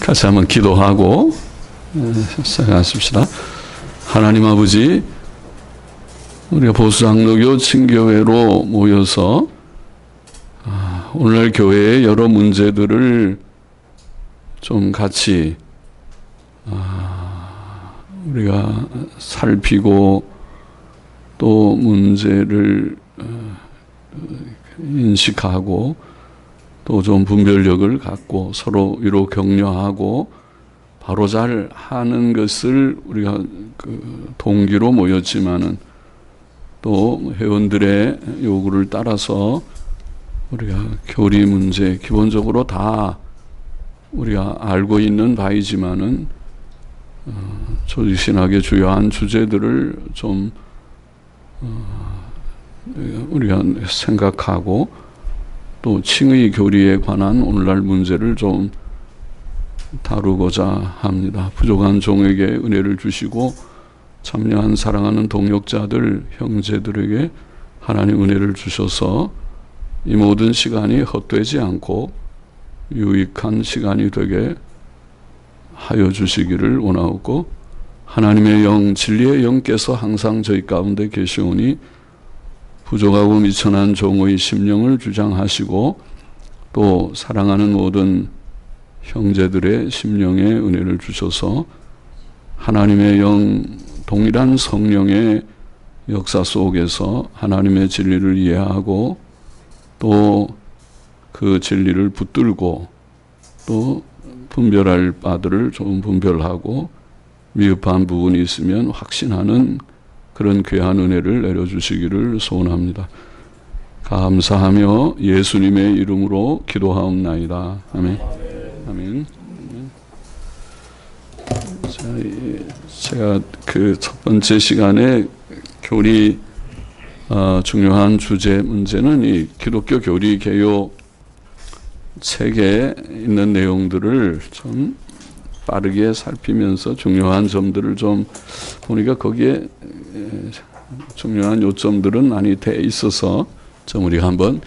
같이 한번 기도하고 시작하십시다. 하나님 아버지, 우리가 보수장로교 친교회로 모여서 오늘날 교회의 여러 문제들을 좀 같이 우리가 살피고 또 문제를 인식하고 또 좀 분별력을 갖고 서로 위로 격려하고 바로잘 하는 것을 우리가 동기로 모였지만은 또 회원들의 요구를 따라서 우리가 교리 문제 기본적으로 다 우리가 알고 있는 바이지만은 조직신학의 주요한 주제들을 좀 우리가 생각하고 또 칭의 교리에 관한 오늘날 문제를 좀 다루고자 합니다. 부족한 종에게 은혜를 주시고 참여한 사랑하는 동역자들, 형제들에게 하나님 은혜를 주셔서 이 모든 시간이 헛되지 않고 유익한 시간이 되게 하여 주시기를 원하옵고, 하나님의 영, 진리의 영께서 항상 저희 가운데 계시오니 부족하고 미천한 종의 심령을 주장하시고 또 사랑하는 모든 형제들의 심령에 은혜를 주셔서 하나님의 영, 동일한 성령의 역사 속에서 하나님의 진리를 이해하고 또 그 진리를 붙들고 또 분별할 바들을 좀 분별하고 미흡한 부분이 있으면 확신하는 그런 귀한 은혜를 내려주시기를 소원합니다. 감사하며 예수님의 이름으로 기도하옵나이다. 아멘. 아멘. 제가 그 첫 번째 시간에 교리 중요한 주제 문제는 이 기독교 교리 개요 책에 있는 내용들을 좀 빠르게 살피면서 중요한 점들을 좀 보니까 거기에 중요한 요점들은 많이 돼 있어서 좀 우리가 한번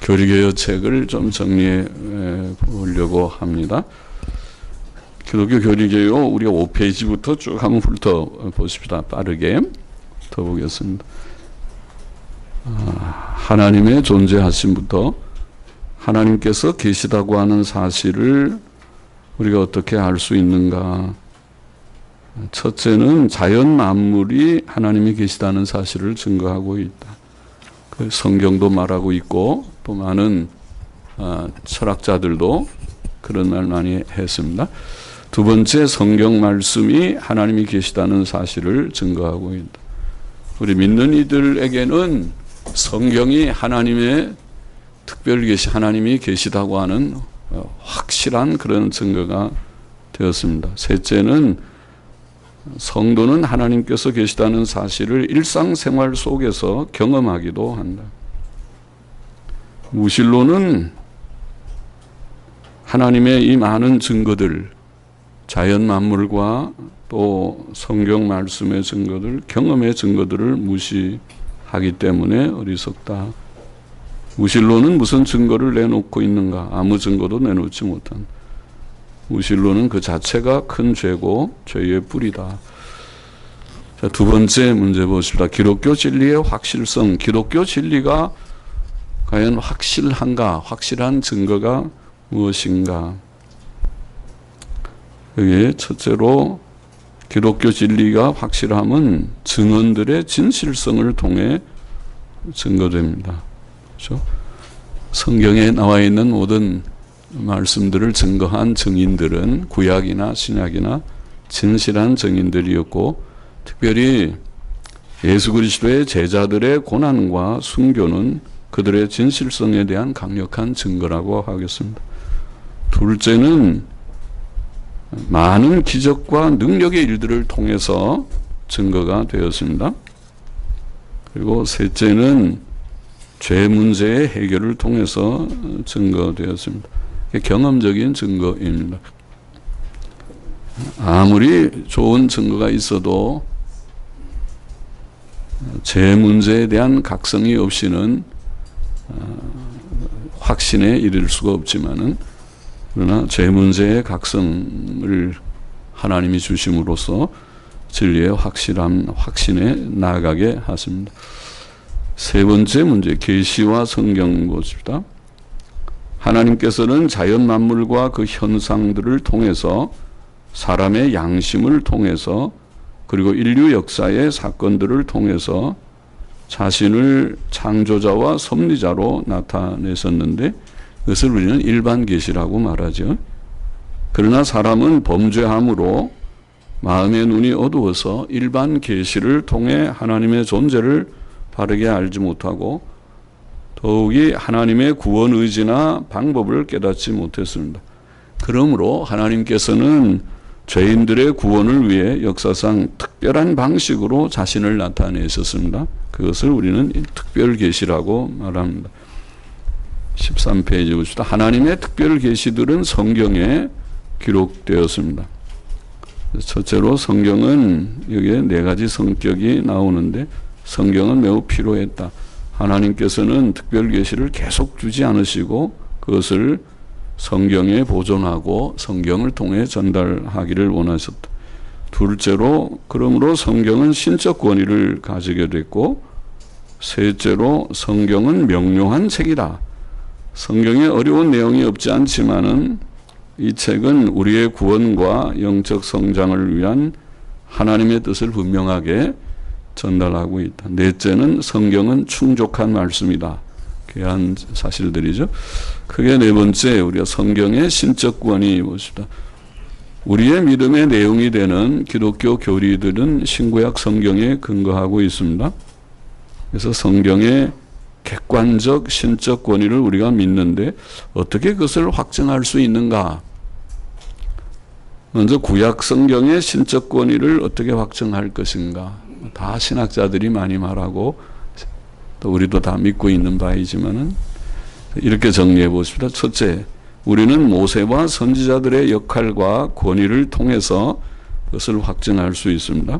교리개요 책을 좀 정리해 보려고 합니다. 기독교 교리개요 우리가 5페이지부터 쭉 한번 훑어 보십시다. 빠르게 훑어보겠습니다. 하나님의 존재하심부터 하나님께서 계시다고 하는 사실을 우리가 어떻게 알 수 있는가? 첫째는 자연 만물이 하나님이 계시다는 사실을 증거하고 있다. 그 성경도 말하고 있고 또 많은 철학자들도 그런 말 많이 했습니다. 두 번째, 성경 말씀이 하나님이 계시다는 사실을 증거하고 있다. 우리 믿는 이들에게는 성경이 하나님의 특별히 하나님이 계시다고 하는 확실한 그런 증거가 되었습니다. 셋째는 성도는 하나님께서 계시다는 사실을 일상생활 속에서 경험하기도 한다. 무신론은 하나님의 이 많은 증거들, 자연 만물과 또 성경 말씀의 증거들, 경험의 증거들을 무시하기 때문에 어리석다. 무신론은 무슨 증거를 내놓고 있는가? 아무 증거도 내놓지 못한. 무신론은 그 자체가 큰 죄고 죄의 뿌리다. 자, 두 번째 문제 보십시다. 기독교 진리의 확실성. 기독교 진리가 과연 확실한가? 확실한 증거가 무엇인가? 여기에 첫째로 기독교 진리가 확실함은 증언들의 진실성을 통해 증거됩니다. 그렇죠? 성경에 나와 있는 모든 말씀들을 증거한 증인들은 구약이나 신약이나 진실한 증인들이었고, 특별히 예수 그리스도의 제자들의 고난과 순교는 그들의 진실성에 대한 강력한 증거라고 하겠습니다. 둘째는 많은 기적과 능력의 일들을 통해서 증거가 되었습니다. 그리고 셋째는 죄 문제의 해결을 통해서 증거되었습니다. 경험적인 증거입니다. 아무리 좋은 증거가 있어도 죄 문제에 대한 각성이 없이는 확신에 이를 수가 없지만은 그러나 죄 문제의 각성을 하나님이 주심으로써 진리의 확신에 나아가게 하십니다. 세 번째 문제, 계시와 성경 보십시다. 하나님께서는 자연 만물과 그 현상들을 통해서 사람의 양심을 통해서 그리고 인류 역사의 사건들을 통해서 자신을 창조자와 섭리자로 나타내셨는데 그것을 우리는 일반 계시라고 말하죠. 그러나 사람은 범죄함으로 마음의 눈이 어두워서 일반 계시를 통해 하나님의 존재를 바르게 알지 못하고 더욱이 하나님의 구원 의지나 방법을 깨닫지 못했습니다. 그러므로 하나님께서는 죄인들의 구원을 위해 역사상 특별한 방식으로 자신을 나타내셨습니다. 그것을 우리는 특별 계시라고 말합니다. 13페이지 보십시다. 하나님의 특별 계시들은 성경에 기록되었습니다. 첫째로 성경은 여기에 네 가지 성격이 나오는데 성경은 매우 필요했다. 하나님께서는 특별 계시를 계속 주지 않으시고 그것을 성경에 보존하고 성경을 통해 전달하기를 원하셨다. 둘째로 그러므로 성경은 신적 권위를 가지게 됐고 셋째로 성경은 명료한 책이다. 성경에 어려운 내용이 없지 않지만은 이 책은 우리의 구원과 영적 성장을 위한 하나님의 뜻을 분명하게 전달하고 있다. 넷째는 성경은 충족한 말씀이다. 귀한 사실들이죠. 크게 네 번째, 우리가 성경의 신적 권위 봅시다. 우리의 믿음의 내용이 되는 기독교 교리들은 신구약 성경에 근거하고 있습니다. 그래서 성경의 객관적 신적 권위를 우리가 믿는데 어떻게 그것을 확증할 수 있는가? 먼저 구약 성경의 신적 권위를 어떻게 확증할 것인가? 다 신학자들이 많이 말하고 또 우리도 다 믿고 있는 바이지만은 이렇게 정리해 보십시다. 첫째, 우리는 모세와 선지자들의 역할과 권위를 통해서 그것을 확증할 수 있습니다.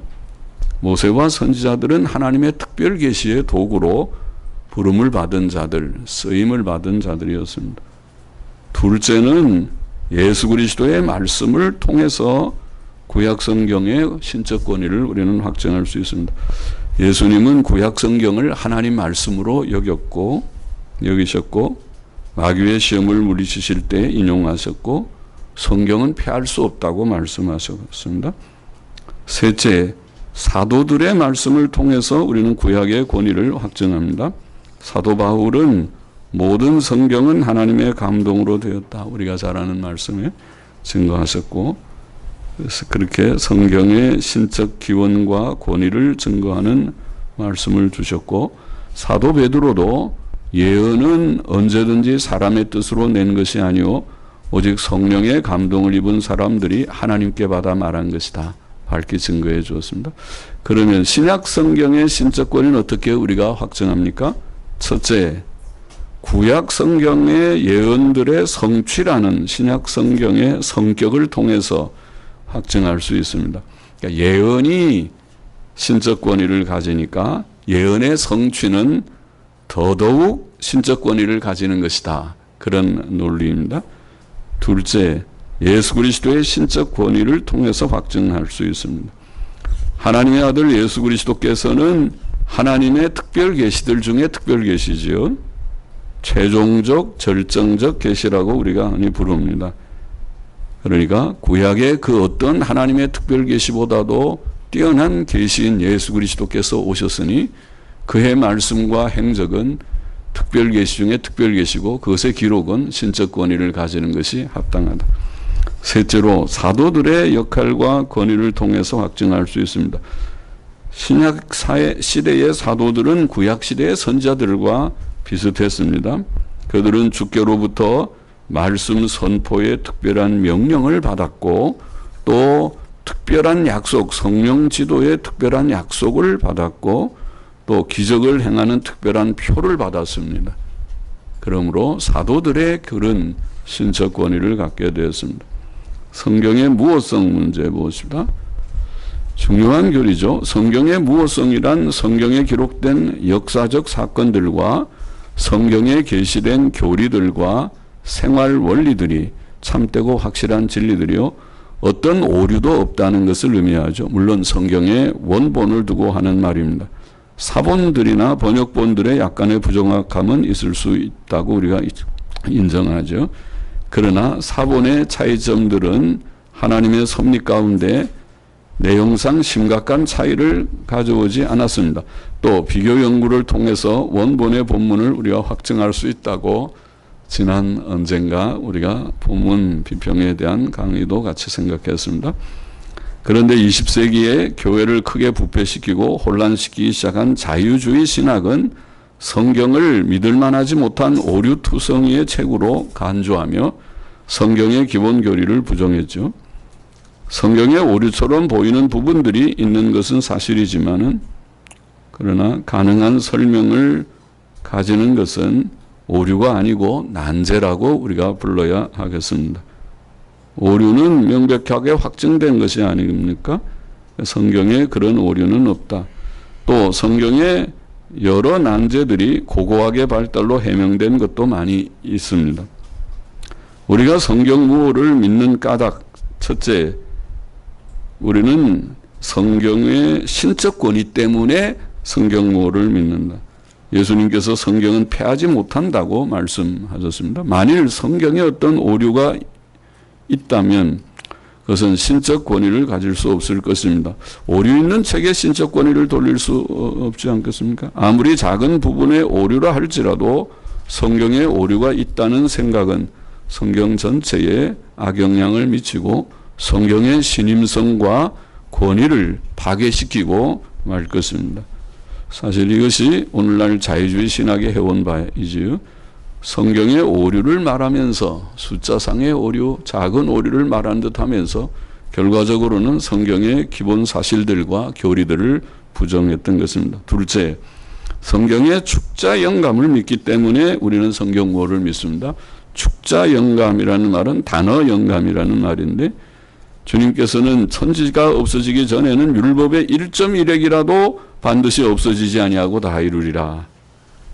모세와 선지자들은 하나님의 특별 계시의 도구로 부름을 받은 자들, 쓰임을 받은 자들이었습니다. 둘째는 예수 그리스도의 말씀을 통해서 구약 성경의 신적 권위를 우리는 확증할 수 있습니다. 예수님은 구약 성경을 하나님 말씀으로 여기셨고 마귀의 시험을 물리치실 때 인용하셨고 성경은 피할 수 없다고 말씀하셨습니다. 셋째, 사도들의 말씀을 통해서 우리는 구약의 권위를 확증합니다. 사도 바울은 모든 성경은 하나님의 감동으로 되었다. 우리가 잘 아는 말씀에 증거하셨고 그래서 그렇게 성경의 신적 기원과 권위를 증거하는 말씀을 주셨고 사도 베드로도 예언은 언제든지 사람의 뜻으로 낸 것이 아니오 오직 성령의 감동을 입은 사람들이 하나님께 받아 말한 것이다. 밝히 증거해 주었습니다. 그러면 신약 성경의 신적 권위는 어떻게 우리가 확증합니까? 첫째, 구약 성경의 예언들의 성취라는 신약 성경의 성격을 통해서 확증할 수 있습니다. 그러니까 예언이 신적 권위를 가지니까 예언의 성취는 더더욱 신적 권위를 가지는 것이다. 그런 논리입니다. 둘째, 예수 그리스도의 신적 권위를 통해서 확증할 수 있습니다. 하나님의 아들 예수 그리스도께서는 하나님의 특별 계시들 중에 특별 계시지요. 최종적 절정적 계시라고 우리가 흔히 부릅니다. 그러니까 구약의 그 어떤 하나님의 특별 계시보다도 뛰어난 계시인 예수 그리스도께서 오셨으니 그의 말씀과 행적은 특별 계시 중에 특별 계시고 그것의 기록은 신적 권위를 가지는 것이 합당하다. 셋째로 사도들의 역할과 권위를 통해서 확증할 수 있습니다. 신약 시대의 사도들은 구약 시대의 선지자들과 비슷했습니다. 그들은 주께로부터 말씀 선포의 특별한 명령을 받았고 또 특별한 약속, 성령 지도의 특별한 약속을 받았고 또 기적을 행하는 특별한 표를 받았습니다. 그러므로 사도들의 글은 신적 권위를 갖게 되었습니다. 성경의 무어성 문제 보십시다. 중요한 교리죠. 성경의 무어성이란 성경에 기록된 역사적 사건들과 성경에 게시된 교리들과 생활 원리들이 참되고 확실한 진리들이요 어떤 오류도 없다는 것을 의미하죠. 물론 성경에 원본을 두고 하는 말입니다. 사본들이나 번역본들의 약간의 부정확함은 있을 수 있다고 우리가 인정하죠. 그러나 사본의 차이점들은 하나님의 섭리 가운데 내용상 심각한 차이를 가져오지 않았습니다. 또 비교 연구를 통해서 원본의 본문을 우리가 확증할 수 있다고 지난 언젠가 우리가 본문 비평에 대한 강의도 같이 생각했습니다. 그런데 20세기에 교회를 크게 부패시키고 혼란시키기 시작한 자유주의 신학은 성경을 믿을 만하지 못한 오류투성이의 책으로 간주하며 성경의 기본 교리를 부정했죠. 성경에 오류처럼 보이는 부분들이 있는 것은 사실이지만은 그러나 가능한 설명을 가지는 것은 오류가 아니고 난제라고 우리가 불러야 하겠습니다. 오류는 명백하게 확증된 것이 아닙니까? 성경에 그런 오류는 없다. 또 성경에 여러 난제들이 고고하게 발달로 해명된 것도 많이 있습니다. 우리가 성경 무호를 믿는 까닭, 첫째, 우리는 성경의 신적 권위 때문에 성경 무호를 믿는다. 예수님께서 성경은 폐하지 못한다고 말씀하셨습니다. 만일 성경에 어떤 오류가 있다면 그것은 신적 권위를 가질 수 없을 것입니다. 오류 있는 책에 신적 권위를 돌릴 수 없지 않겠습니까? 아무리 작은 부분의 오류라 할지라도 성경에 오류가 있다는 생각은 성경 전체에 악영향을 미치고 성경의 신임성과 권위를 파괴시키고 말 것입니다. 사실 이것이 오늘날 자유주의 신학의 해온 바이지요. 성경의 오류를 말하면서 숫자상의 오류, 작은 오류를 말한 듯 하면서 결과적으로는 성경의 기본 사실들과 교리들을 부정했던 것입니다. 둘째, 성경의 축자 영감을 믿기 때문에 우리는 성경 무호를 믿습니다. 축자 영감이라는 말은 단어 영감이라는 말인데 주님께서는 천지가 없어지기 전에는 율법의 1.1핵이라도 반드시 없어지지 아니하고 다 이루리라.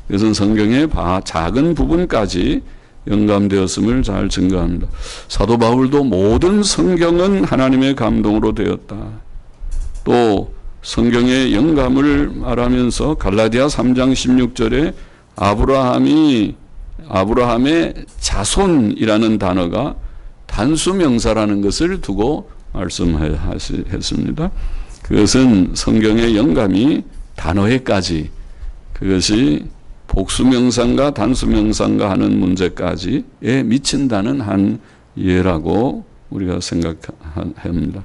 이것은 성경의 작은 부분까지 영감되었음을 잘 증거합니다. 사도 바울도 모든 성경은 하나님의 감동으로 되었다. 또 성경의 영감을 말하면서 갈라디아 3장 16절에 아브라함의 자손이라는 단어가 단수명사라는 것을 두고 말씀했습니다. 그것은 성경의 영감이 단어에까지 그것이 복수명사인가 단수명사인가 하는 문제까지에 미친다는 한 예라고 우리가 생각합니다.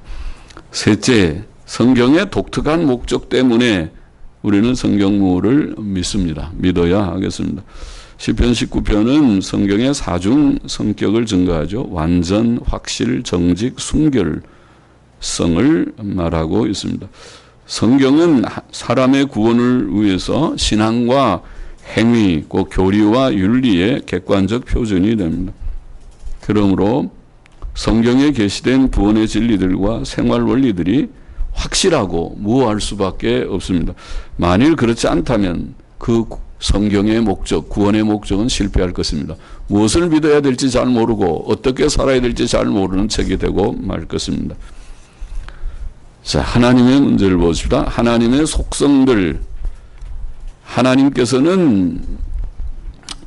셋째, 성경의 독특한 목적 때문에 우리는 성경 무호를 믿습니다. 믿어야 하겠습니다. 시편 19편은 성경의 사중 성격을 증거하죠. 완전, 확실, 정직, 순결성을 말하고 있습니다. 성경은 사람의 구원을 위해서 신앙과 행위, 곧 교리와 윤리의 객관적 표준이 됩니다. 그러므로 성경에 게시된 구원의 진리들과 생활 원리들이 확실하고 무효할 수밖에 없습니다. 만일 그렇지 않다면 그 성경의 목적, 구원의 목적은 실패할 것입니다. 무엇을 믿어야 될지 잘 모르고 어떻게 살아야 될지 잘 모르는 책이 되고 말 것입니다. 자, 하나님의 문제를 보십시다. 하나님의 속성들, 하나님께서는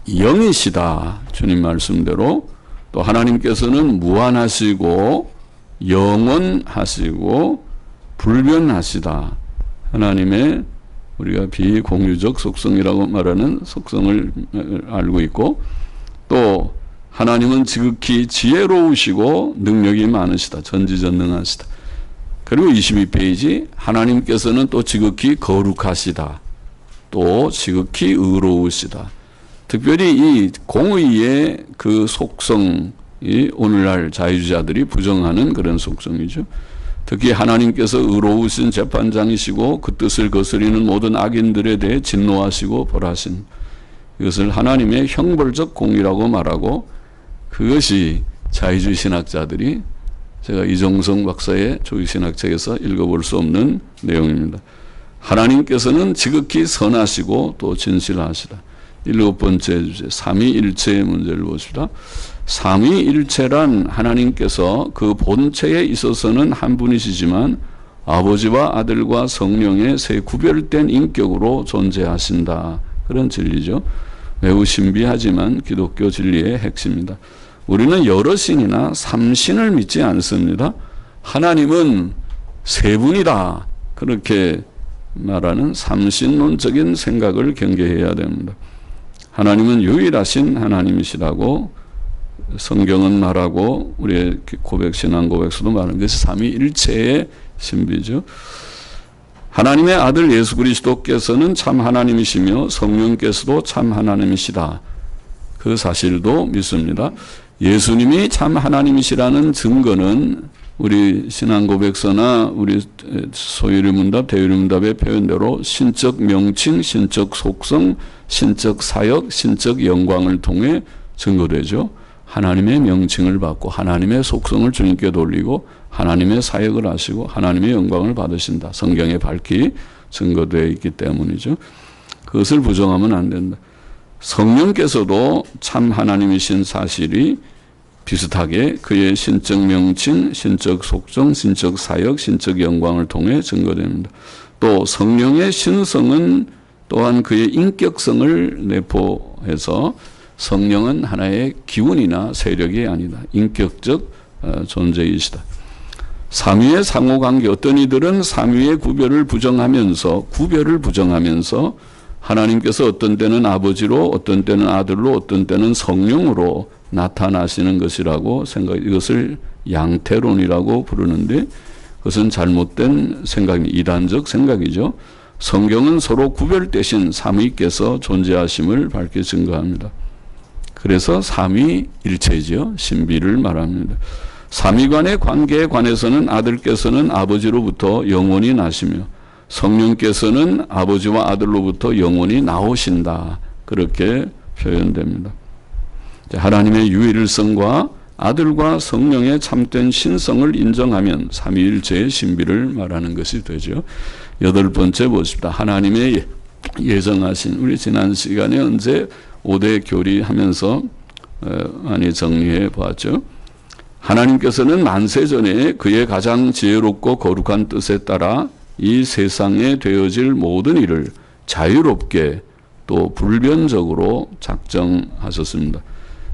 영이시다. 주님 말씀대로. 또 하나님께서는 무한하시고 영원하시고 불변하시다. 하나님의 우리가 비공유적 속성이라고 말하는 속성을 알고 있고, 또 하나님은 지극히 지혜로우시고 능력이 많으시다. 전지전능하시다. 그리고 22페이지 하나님께서는 또 지극히 거룩하시다. 또 지극히 의로우시다. 특별히 이 공의의 그 속성이 오늘날 자유주의자들이 부정하는 그런 속성이죠. 특히 하나님께서 의로우신 재판장이시고 그 뜻을 거스리는 모든 악인들에 대해 진노하시고 벌하신, 이것을 하나님의 형벌적 공의라고 말하고, 그것이 자유주의 신학자들이, 제가 이종성 박사의 조유신학책에서 읽어볼 수 없는 내용입니다. 하나님께서는 지극히 선하시고 또 진실하시다. 7번째 주제, 삼위일체의 문제를 보십시다. 삼위일체란 하나님께서 그 본체에 있어서는 한 분이시지만 아버지와 아들과 성령의 세 구별된 인격으로 존재하신다. 그런 진리죠. 매우 신비하지만 기독교 진리의 핵심입니다. 우리는 여러 신이나 삼신을 믿지 않습니다. 하나님은 세 분이다. 그렇게 말하는 삼신론적인 생각을 경계해야 됩니다. 하나님은 유일하신 하나님이시라고 성경은 말하고 우리의 신앙 고백서도 말하는 것이 삼위일체의 신비죠. 하나님의 아들 예수 그리스도께서는 참 하나님이시며 성령께서도 참 하나님이시다. 그 사실도 믿습니다. 예수님이 참 하나님이시라는 증거는 우리 신앙 고백서나 우리 소유리 문답, 대유리 문답의 표현대로 신적 명칭, 신적 속성, 신적 사역, 신적 영광을 통해 증거되죠. 하나님의 명칭을 받고 하나님의 속성을 주님께 돌리고 하나님의 사역을 하시고 하나님의 영광을 받으신다. 성경에 밝히 증거되어 있기 때문이죠. 그것을 부정하면 안 된다. 성령께서도 참 하나님이신 사실이 비슷하게 그의 신적 명칭, 신적 속성, 신적 사역, 신적 영광을 통해 증거됩니다. 또 성령의 신성은 또한 그의 인격성을 내포해서 성령은 하나의 기운이나 세력이 아니다. 인격적 존재이시다. 삼위의 상호관계, 어떤 이들은 삼위의 구별을 부정하면서 하나님께서 어떤 때는 아버지로, 어떤 때는 아들로, 어떤 때는 성령으로 나타나시는 것이라고 이것을 양태론이라고 부르는데 그것은 잘못된 생각입니다. 이단적 생각이죠. 성경은 서로 구별되신 삼위께서 존재하심을 밝게 증거합니다. 그래서 삼위일체죠. 신비를 말합니다. 삼위 간의 관계에 관해서는 아들께서는 아버지로부터 영원히 나시며 성령께서는 아버지와 아들로부터 영원히 나오신다. 그렇게 표현됩니다. 하나님의 유일성과 아들과 성령의 참된 신성을 인정하면 삼위일체의 신비를 말하는 것이 되죠. 여덟 번째 보십시다. 하나님의 예정하신, 우리 지난 시간에 언제 5대 교리하면서 많이 정리해 보았죠. 하나님께서는 만세 전에 그의 가장 지혜롭고 거룩한 뜻에 따라 이 세상에 되어질 모든 일을 자유롭게 또 불변적으로 작정하셨습니다.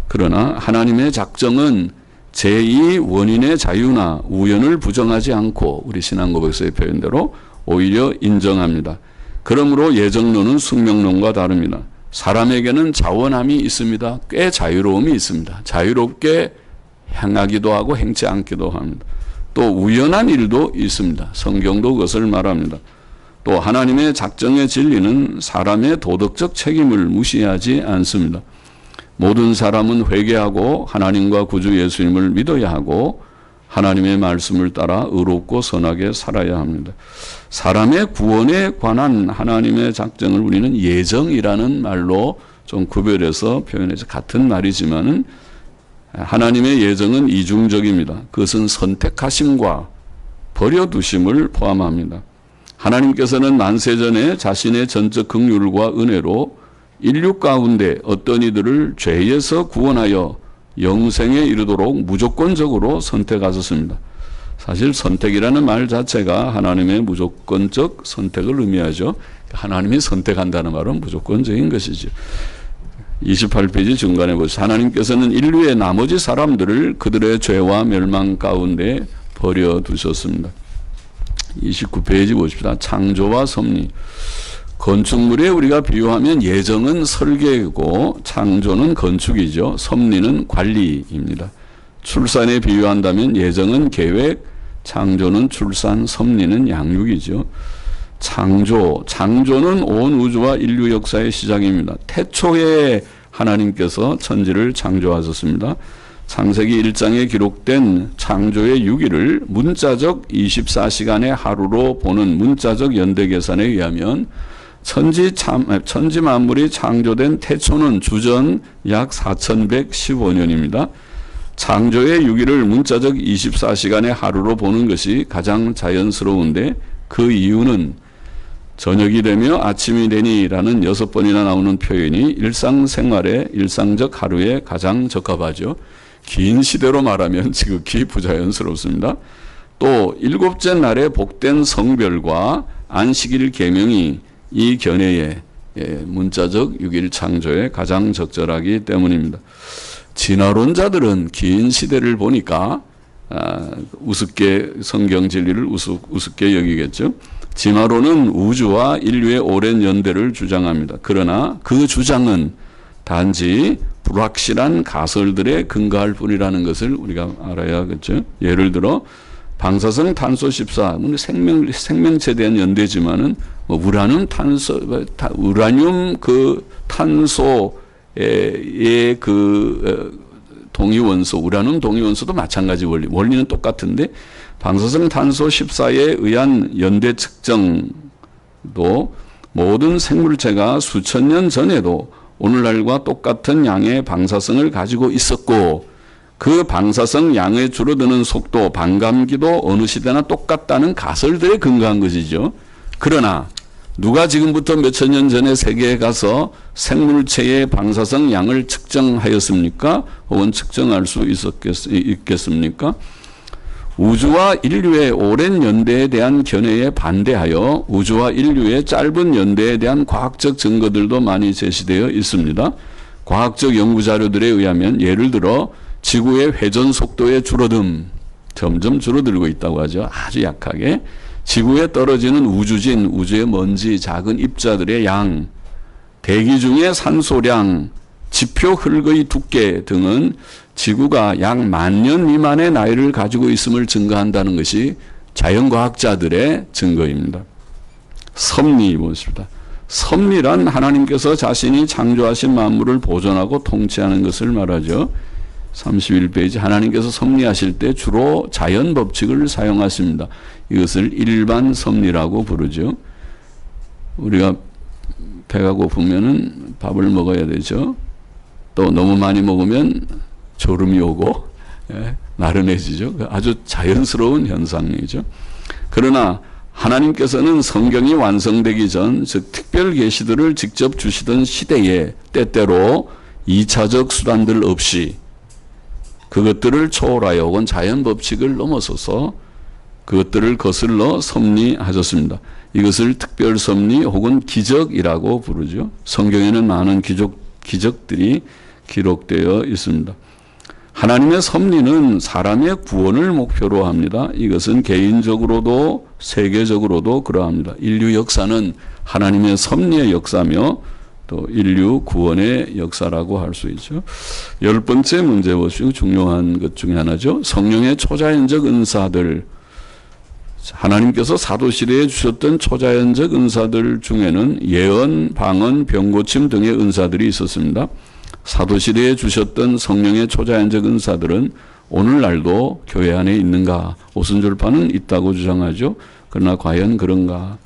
그러나 하나님의 작정은 제2 원인의 자유나 우연을 부정하지 않고 우리 신앙고백서의 표현대로 오히려 인정합니다. 그러므로 예정론은 숙명론과 다릅니다. 사람에게는 자원함이 있습니다. 꽤 자유로움이 있습니다. 자유롭게 행하기도 하고 행치 않기도 합니다. 또 우연한 일도 있습니다. 성경도 그것을 말합니다. 또 하나님의 작정의 진리는 사람의 도덕적 책임을 무시하지 않습니다. 모든 사람은 회개하고 하나님과 구주 예수님을 믿어야 하고 하나님의 말씀을 따라 의롭고 선하게 살아야 합니다. 사람의 구원에 관한 하나님의 작정을 우리는 예정이라는 말로 좀 구별해서 표현해서 같은 말이지만은 하나님의 예정은 이중적입니다. 그것은 선택하심과 버려두심을 포함합니다. 하나님께서는 만세전에 자신의 전적 긍휼과 은혜로 인류 가운데 어떤 이들을 죄에서 구원하여 영생에 이르도록 무조건적으로 선택하셨습니다. 사실 선택이라는 말 자체가 하나님의 무조건적 선택을 의미하죠. 하나님이 선택한다는 말은 무조건적인 것이죠. 28페이지 중간에 보시죠. 하나님께서는 인류의 나머지 사람들을 그들의 죄와 멸망 가운데 버려두셨습니다. 29페이지 보십시다. 창조와 섭리. 건축물에 우리가 비유하면 예정은 설계이고 창조는 건축이죠. 섭리는 관리입니다. 출산에 비유한다면 예정은 계획, 창조는 출산, 섭리는 양육이죠. 창조는 온 우주와 인류 역사의 시작입니다. 태초에 하나님께서 천지를 창조하셨습니다. 창세기 1장에 기록된 창조의 유기를 문자적 24시간의 하루로 보는 문자적 연대 계산에 의하면 천지 만물이 창조된 태초는 주전 약 4115년입니다. 창조의 유기를 문자적 24시간의 하루로 보는 것이 가장 자연스러운데 그 이유는 저녁이 되며 아침이 되니라는 6번이나 나오는 표현이 일상생활에 일상적 하루에 가장 적합하죠. 긴 시대로 말하면 지극히 부자연스럽습니다. 또 일곱째 날에 복된 성별과 안식일 계명이 이 견해의 문자적 6일 창조에 가장 적절하기 때문입니다. 진화론자들은 긴 시대를 보니까 우습게 성경 진리를 우습게 여기겠죠. 진화론은 우주와 인류의 오랜 연대를 주장합니다. 그러나 그 주장은 단지 불확실한 가설들에 근거할 뿐이라는 것을 우리가 알아야겠죠. 예를 들어 방사성 탄소 14, 생명체에 대한 연대지만은 우라늄 그 탄소의 그 동위원소, 우라늄 동위원소도 마찬가지 원리는 똑같은데 방사성 탄소 14에 의한 연대 측정도 모든 생물체가 수천 년 전에도 오늘날과 똑같은 양의 방사성을 가지고 있었고 그 방사성 양의 줄어드는 속도, 반감기도 어느 시대나 똑같다는 가설들에 근거한 것이죠. 그러나 누가 지금부터 몇천 년 전에 세계에 가서 생물체의 방사성 양을 측정하였습니까? 혹은 측정할 수 있겠습니까? 우주와 인류의 오랜 연대에 대한 견해에 반대하여 우주와 인류의 짧은 연대에 대한 과학적 증거들도 많이 제시되어 있습니다. 과학적 연구 자료들에 의하면 예를 들어 지구의 회전 속도의 줄어듦, 점점 줄어들고 있다고 하죠. 아주 약하게. 지구에 떨어지는 우주진, 우주의 먼지, 작은 입자들의 양, 대기 중의 산소량, 지표 흙의 두께 등은 지구가 약 10,000년 미만의 나이를 가지고 있음을 증거한다는 것이 자연과학자들의 증거입니다. 섭리 보십니다. 섭리란 하나님께서 자신이 창조하신 만물을 보존하고 통치하는 것을 말하죠. 31페이지 하나님께서 섭리하실 때 주로 자연 법칙을 사용하십니다. 이것을 일반 섭리라고 부르죠. 우리가 배가 고프면은 밥을 먹어야 되죠. 또 너무 많이 먹으면 졸음이 오고 나른해지죠. 아주 자연스러운 현상이죠. 그러나 하나님께서는 성경이 완성되기 전, 즉 특별 계시들을 직접 주시던 시대에 때때로 2차적 수단들 없이 그것들을 초월하여 혹은 자연 법칙을 넘어서서 그것들을 거슬러 섭리하셨습니다. 이것을 특별 섭리 혹은 기적이라고 부르죠. 성경에는 많은 기적들이 기록되어 있습니다. 하나님의 섭리는 사람의 구원을 목표로 합니다. 이것은 개인적으로도 세계적으로도 그러합니다. 인류 역사는 하나님의 섭리의 역사며 또 인류 구원의 역사라고 할 수 있죠. 10번째 문제 보시고 중요한 것 중에 하나죠. 성령의 초자연적 은사들. 하나님께서 사도시대에 주셨던 초자연적 은사들 중에는 예언, 방언, 병고침 등의 은사들이 있었습니다. 사도시대에 주셨던 성령의 초자연적 은사들은 오늘날도 교회 안에 있는가? 오순절파는 있다고 주장하죠. 그러나 과연 그런가?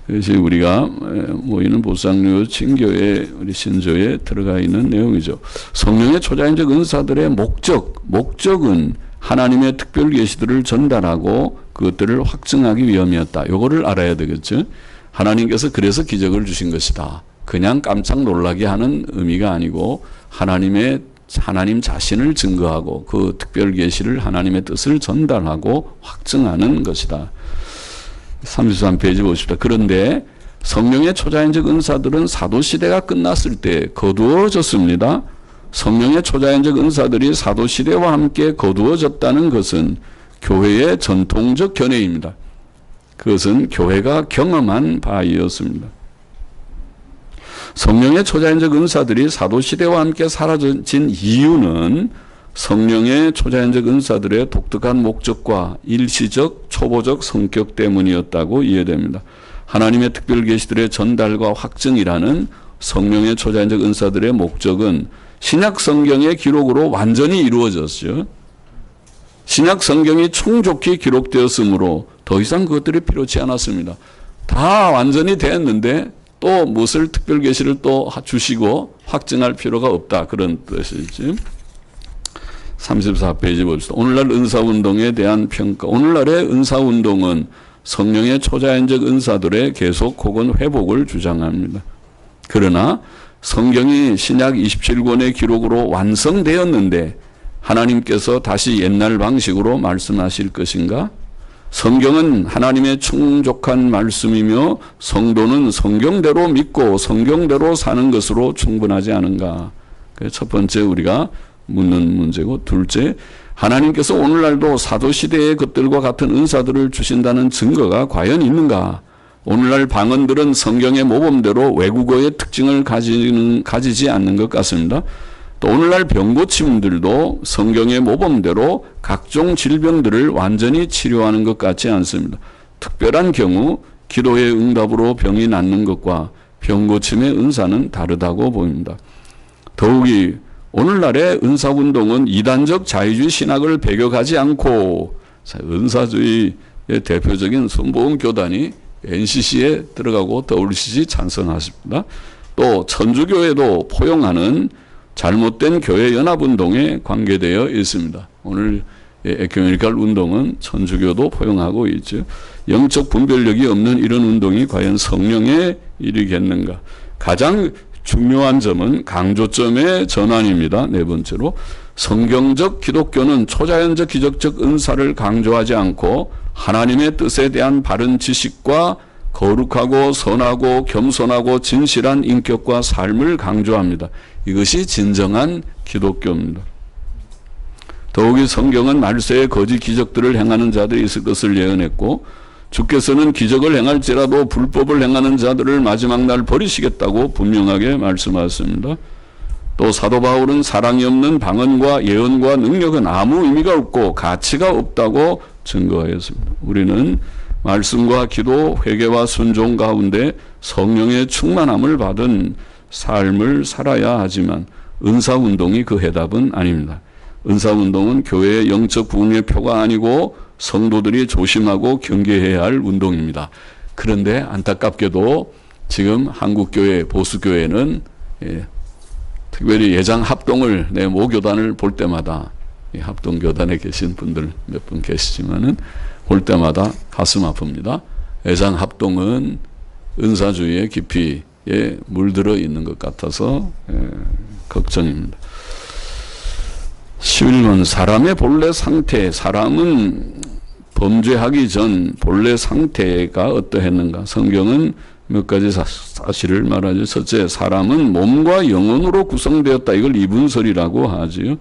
그것이 우리가 모이는 보상류 친교회 우리 신조에 들어가 있는 내용이죠. 성령의 초자연적 은사들의 목적은 하나님의 특별 계시들을 전달하고 그것들을 확증하기 위함이었다. 요거를 알아야 되겠죠. 하나님께서 그래서 기적을 주신 것이다. 그냥 깜짝 놀라게 하는 의미가 아니고 하나님 자신을 증거하고 그 특별 계시를 하나님의 뜻을 전달하고 확증하는 것이다. 33페이지 보십시오. 그런데 성령의 초자연적 은사들은 사도시대가 끝났을 때 거두어졌습니다. 성령의 초자연적 은사들이 사도시대와 함께 거두어졌다는 것은 교회의 전통적 견해입니다. 그것은 교회가 경험한 바이었습니다. 성령의 초자연적 은사들이 사도시대와 함께 사라진 이유는 성령의 초자연적 은사들의 독특한 목적과 일시적 초보적 성격 때문이었다고 이해됩니다. 하나님의 특별 계시들의 전달과 확증이라는 성령의 초자연적 은사들의 목적은 신약 성경의 기록으로 완전히 이루어졌죠. 신약 성경이充足히 기록되었으므로 더 이상 그것들이 필요치 않았습니다. 다 완전히 됐는데 또 무엇을 특별 계시를 또 주시고 확증할 필요가 없다. 그런 뜻이지. 34페이지 봅시다. 오늘날 은사운동에 대한 평가. 오늘날의 은사운동은 성령의 초자연적 은사들의 계속 혹은 회복을 주장합니다. 그러나 성경이 신약 27권의 기록으로 완성되었는데 하나님께서 다시 옛날 방식으로 말씀하실 것인가? 성경은 하나님의 충족한 말씀이며 성도는 성경대로 믿고 성경대로 사는 것으로 충분하지 않은가? 그게 첫 번째 우리가 묻는 문제고, 둘째, 하나님께서 오늘날도 사도시대의 것들과 같은 은사들을 주신다는 증거가 과연 있는가? 오늘날 방언들은 성경의 모범대로 외국어의 특징을 가지지 않는 것 같습니다. 또 오늘날 병고침들도 성경의 모범대로 각종 질병들을 완전히 치료하는 것 같지 않습니다. 특별한 경우 기도의 응답으로 병이 낫는 것과 병고침의 은사는 다르다고 보입니다. 더욱이 오늘날의 은사운동은 이단적 자유주의 신학을 배격하지 않고 은사주의의 대표적인 순복음 교단이 NCC에 들어가고 WCC 찬성하십니다. 또 천주교회도 포용하는 잘못된 교회 연합운동에 관계되어 있습니다. 오늘 에큐메니컬 운동은 천주교도 포용하고 있죠. 영적 분별력이 없는 이런 운동이 과연 성령의 일이겠는가? 가장 중요한 점은 강조점의 전환입니다. 네 번째로, 성경적 기독교는 초자연적 기적적 은사를 강조하지 않고 하나님의 뜻에 대한 바른 지식과 거룩하고 선하고 겸손하고 진실한 인격과 삶을 강조합니다. 이것이 진정한 기독교입니다. 더욱이 성경은 말세에 거짓 기적들을 행하는 자들이 있을 것을 예언했고, 주께서는 기적을 행할지라도 불법을 행하는 자들을 마지막 날 버리시겠다고 분명하게 말씀하셨습니다. 또 사도 바울은 사랑이 없는 방언과 예언과 능력은 아무 의미가 없고 가치가 없다고 증거하였습니다. 우리는 말씀과 기도, 회개와 순종 가운데 성령의 충만함을 받은 삶을 살아야 하지만 은사운동이 그 해답은 아닙니다. 은사운동은 교회의 영적 부흥의 표가 아니고 성도들이 조심하고 경계해야 할 운동입니다. 그런데 안타깝게도 지금 한국교회, 보수교회는 특별히 예장 합동을, 내 모교단을 볼 때마다, 합동교단에 계신 분들 몇 분 계시지만은 볼 때마다 가슴 아픕니다. 예장 합동은 은사주의의 깊이에 물들어 있는 것 같아서 걱정입니다. 11번, 사람의 본래 상태. 사람은 범죄하기 전 본래 상태가 어떠했는가? 성경은 몇 가지 사실을 말하죠. 첫째, 사람은 몸과 영혼으로 구성되었다. 이걸 이분설이라고 하지요.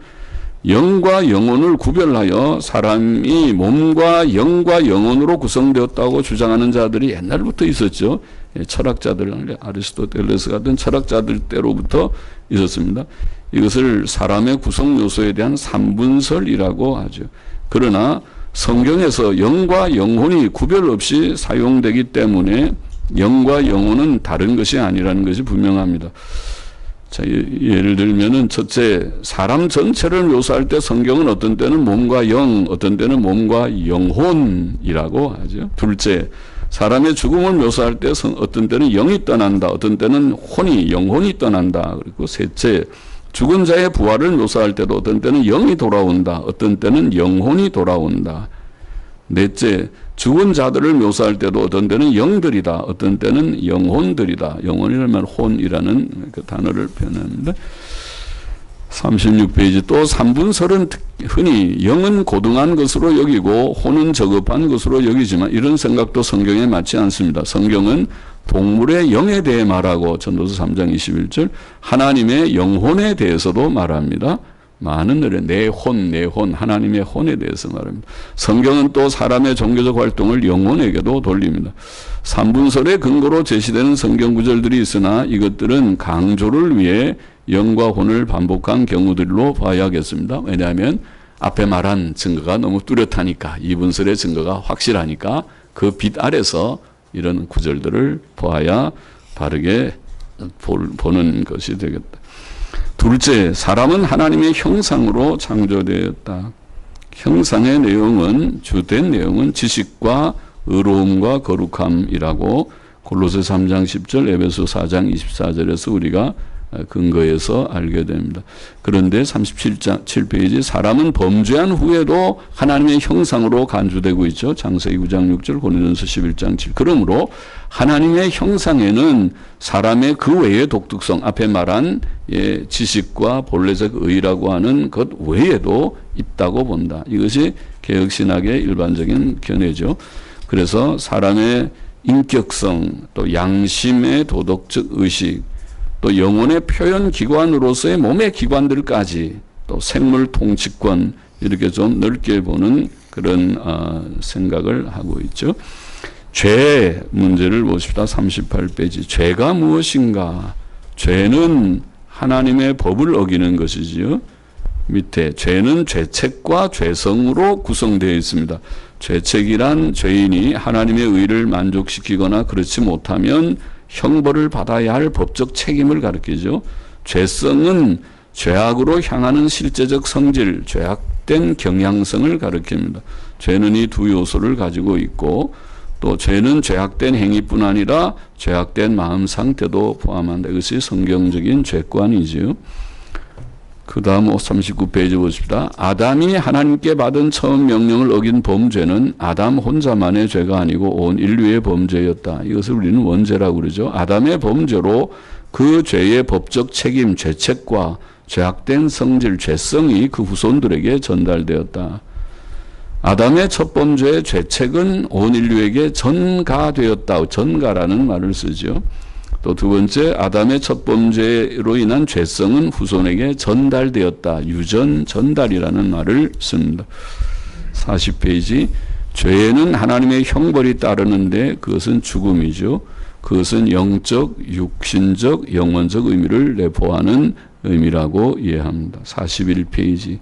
영과 영혼을 구별하여 사람이 몸과 영과 영혼으로 구성되었다고 주장하는 자들이 옛날부터 있었죠. 철학자들, 아리스토텔레스 같은 철학자들 때로부터 있었습니다. 이것을 사람의 구성 요소에 대한 삼분설이라고 하죠. 그러나 성경에서 영과 영혼이 구별 없이 사용되기 때문에 영과 영혼은 다른 것이 아니라는 것이 분명합니다. 자, 예를 들면은 첫째, 사람 전체를 묘사할 때 성경은 어떤 때는 몸과 영, 어떤 때는 몸과 영혼이라고 하죠. 둘째, 사람의 죽음을 묘사할 때 어떤 때는 영이 떠난다, 어떤 때는 영혼이 떠난다. 그리고 셋째, 죽은 자의 부활을 묘사할 때도 어떤 때는 영이 돌아온다, 어떤 때는 영혼이 돌아온다. 넷째, 죽은 자들을 묘사할 때도 어떤 때는 영들이다, 어떤 때는 영혼들이다. 영혼이라면 혼이라는 그 단어를 표현합니다. 36페이지, 또 삼분설은 흔히 영은 고등한 것으로 여기고 혼은 저급한 것으로 여기지만 이런 생각도 성경에 맞지 않습니다. 성경은 동물의 영에 대해 말하고 전도서 3장 21절 하나님의 영혼에 대해서도 말합니다. 많은 날에 내 혼, 하나님의 혼에 대해서 말합니다. 성경은 또 사람의 종교적 활동을 영혼에게도 돌립니다. 삼분설의 근거로 제시되는 성경 구절들이 있으나 이것들은 강조를 위해 영과 혼을 반복한 경우들로 봐야겠습니다. 왜냐하면 앞에 말한 증거가 너무 뚜렷하니까, 이분설의 증거가 확실하니까 그 빛 아래서 이런 구절들을 보아야 바르게 보는 것이 되겠다. 둘째, 사람은 하나님의 형상으로 창조되었다. 형상의 내용은, 주된 내용은 지식과 의로움과 거룩함이라고 골로새 3장 10절, 에베소 4장 24절에서 우리가 근거에서 알게 됩니다. 그런데 37페이지 사람은 범죄한 후에도 하나님의 형상으로 간주되고 있죠. 창세기 9장 6절, 고린도전서 11장 7. 그러므로 하나님의 형상에는 사람의 그 외의 독특성, 앞에 말한 지식과 본래적 의라고 하는 것 외에도 있다고 본다. 이것이 개혁신학의 일반적인 견해죠. 그래서 사람의 인격성, 또 양심의 도덕적 의식, 또 영혼의 표현 기관으로서의 몸의 기관들까지, 또 생물 통치권, 이렇게 좀 넓게 보는 그런 생각을 하고 있죠. 죄 문제를 보십시다. 38페이지. 죄가 무엇인가? 죄는 하나님의 법을 어기는 것이지요. 밑에 죄는 죄책과 죄성으로 구성되어 있습니다. 죄책이란 죄인이 하나님의 의를 만족시키거나 그렇지 못하면 형벌을 받아야 할 법적 책임을 가리키죠. 죄성은 죄악으로 향하는 실제적 성질, 죄악된 경향성을 가리킵니다. 죄는 이 두 요소를 가지고 있고, 또 죄는 죄악된 행위뿐 아니라 죄악된 마음 상태도 포함한다. 이것이 성경적인 죄관이지요. 그 다음 39페이지 보십시다. 아담이 하나님께 받은 처음 명령을 어긴 범죄는 아담 혼자만의 죄가 아니고 온 인류의 범죄였다. 이것을 우리는 원죄라고 그러죠. 아담의 범죄로 그 죄의 법적 책임, 죄책과 죄악된 성질, 죄성이 그 후손들에게 전달되었다. 아담의 첫 범죄의 죄책은 온 인류에게 전가되었다. 전가라는 말을 쓰죠. 또 두 번째, 아담의 첫 범죄로 인한 죄성은 후손에게 전달되었다. 유전, 전달이라는 말을 씁니다. 40페이지. 죄에는 하나님의 형벌이 따르는데 그것은 죽음이죠. 그것은 영적, 육신적, 영원적 의미를 내포하는 의미라고 이해합니다. 41페이지.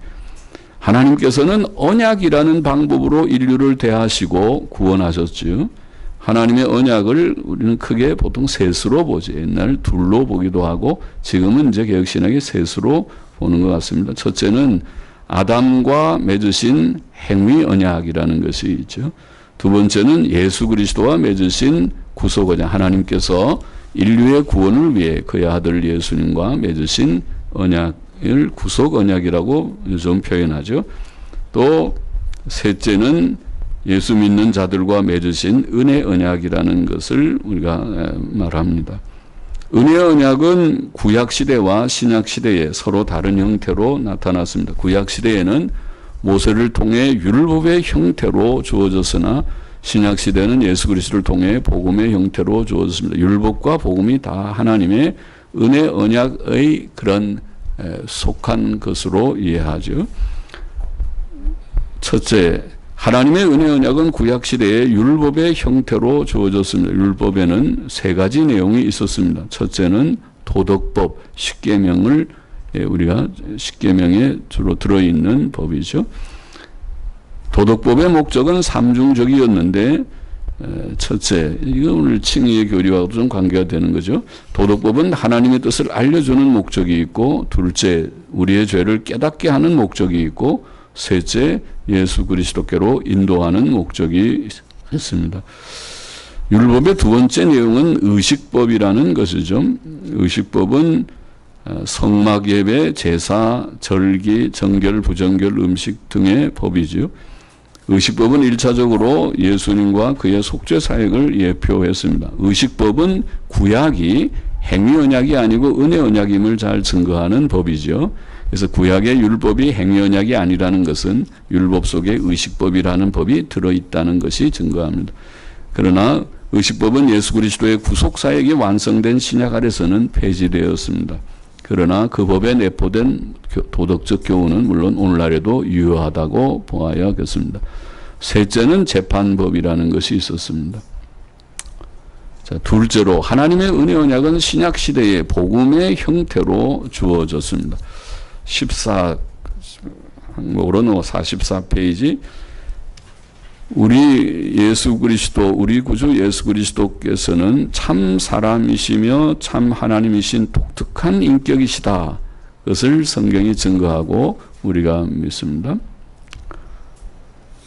하나님께서는 언약이라는 방법으로 인류를 대하시고 구원하셨지요. 하나님의 언약을 우리는 크게 보통 셋으로 보죠. 옛날 둘로 보기도 하고 지금은 이제 개혁신학이 셋으로 보는 것 같습니다. 첫째는 아담과 맺으신 행위 언약이라는 것이 있죠. 두 번째는 예수 그리스도와 맺으신 구속 언약, 하나님께서 인류의 구원을 위해 그의 아들 예수님과 맺으신 언약을 구속 언약이라고 요즘 표현하죠. 또 셋째는 예수 믿는 자들과 맺으신 은혜 언약이라는 것을 우리가 말합니다. 은혜 언약은 구약 시대와 신약 시대에 서로 다른 형태로 나타났습니다. 구약 시대에는 모세를 통해 율법의 형태로 주어졌으나 신약 시대는 예수 그리스도를 통해 복음의 형태로 주어졌습니다. 율법과 복음이 다 하나님의 은혜 언약의 그런 속한 것으로 이해하죠. 첫째, 하나님의 은혜 언약은 구약시대에 율법의 형태로 주어졌습니다. 율법에는 세 가지 내용이 있었습니다. 첫째는 도덕법, 십계명을 우리가 십계명에 주로 들어있는 법이죠. 도덕법의 목적은 삼중적이었는데 첫째, 이거 오늘 칭의의 교리와도 좀 관계가 되는 거죠. 도덕법은 하나님의 뜻을 알려주는 목적이 있고, 둘째, 우리의 죄를 깨닫게 하는 목적이 있고, 셋째, 예수 그리스도께로 인도하는 목적이 있습니다. 율법의 두 번째 내용은 의식법이라는 것이죠. 의식법은 성막 예배, 제사, 절기, 정결, 부정결, 음식 등의 법이죠. 의식법은 1차적으로 예수님과 그의 속죄 사역을 예표했습니다. 의식법은 구약이 행위 언약이 아니고 은혜 언약임을 잘 증거하는 법이죠. 그래서 구약의 율법이 행위 언약이 아니라는 것은 율법 속에 의식법이라는 법이 들어있다는 것이 증거합니다. 그러나 의식법은 예수 그리스도의 구속 사역이 완성된 신약 아래서는 폐지되었습니다. 그러나 그 법에 내포된 도덕적 교훈은 물론 오늘날에도 유효하다고 보아야겠습니다. 셋째는 재판법이라는 것이 있었습니다. 자, 둘째로 하나님의 은혜 언약은 신약 시대의 복음의 형태로 주어졌습니다. 44페이지. 우리 예수 그리스도, 우리 구주 예수 그리스도께서는 참 사람이시며 참 하나님이신 독특한 인격이시다. 그것을 성경이 증거하고 우리가 믿습니다.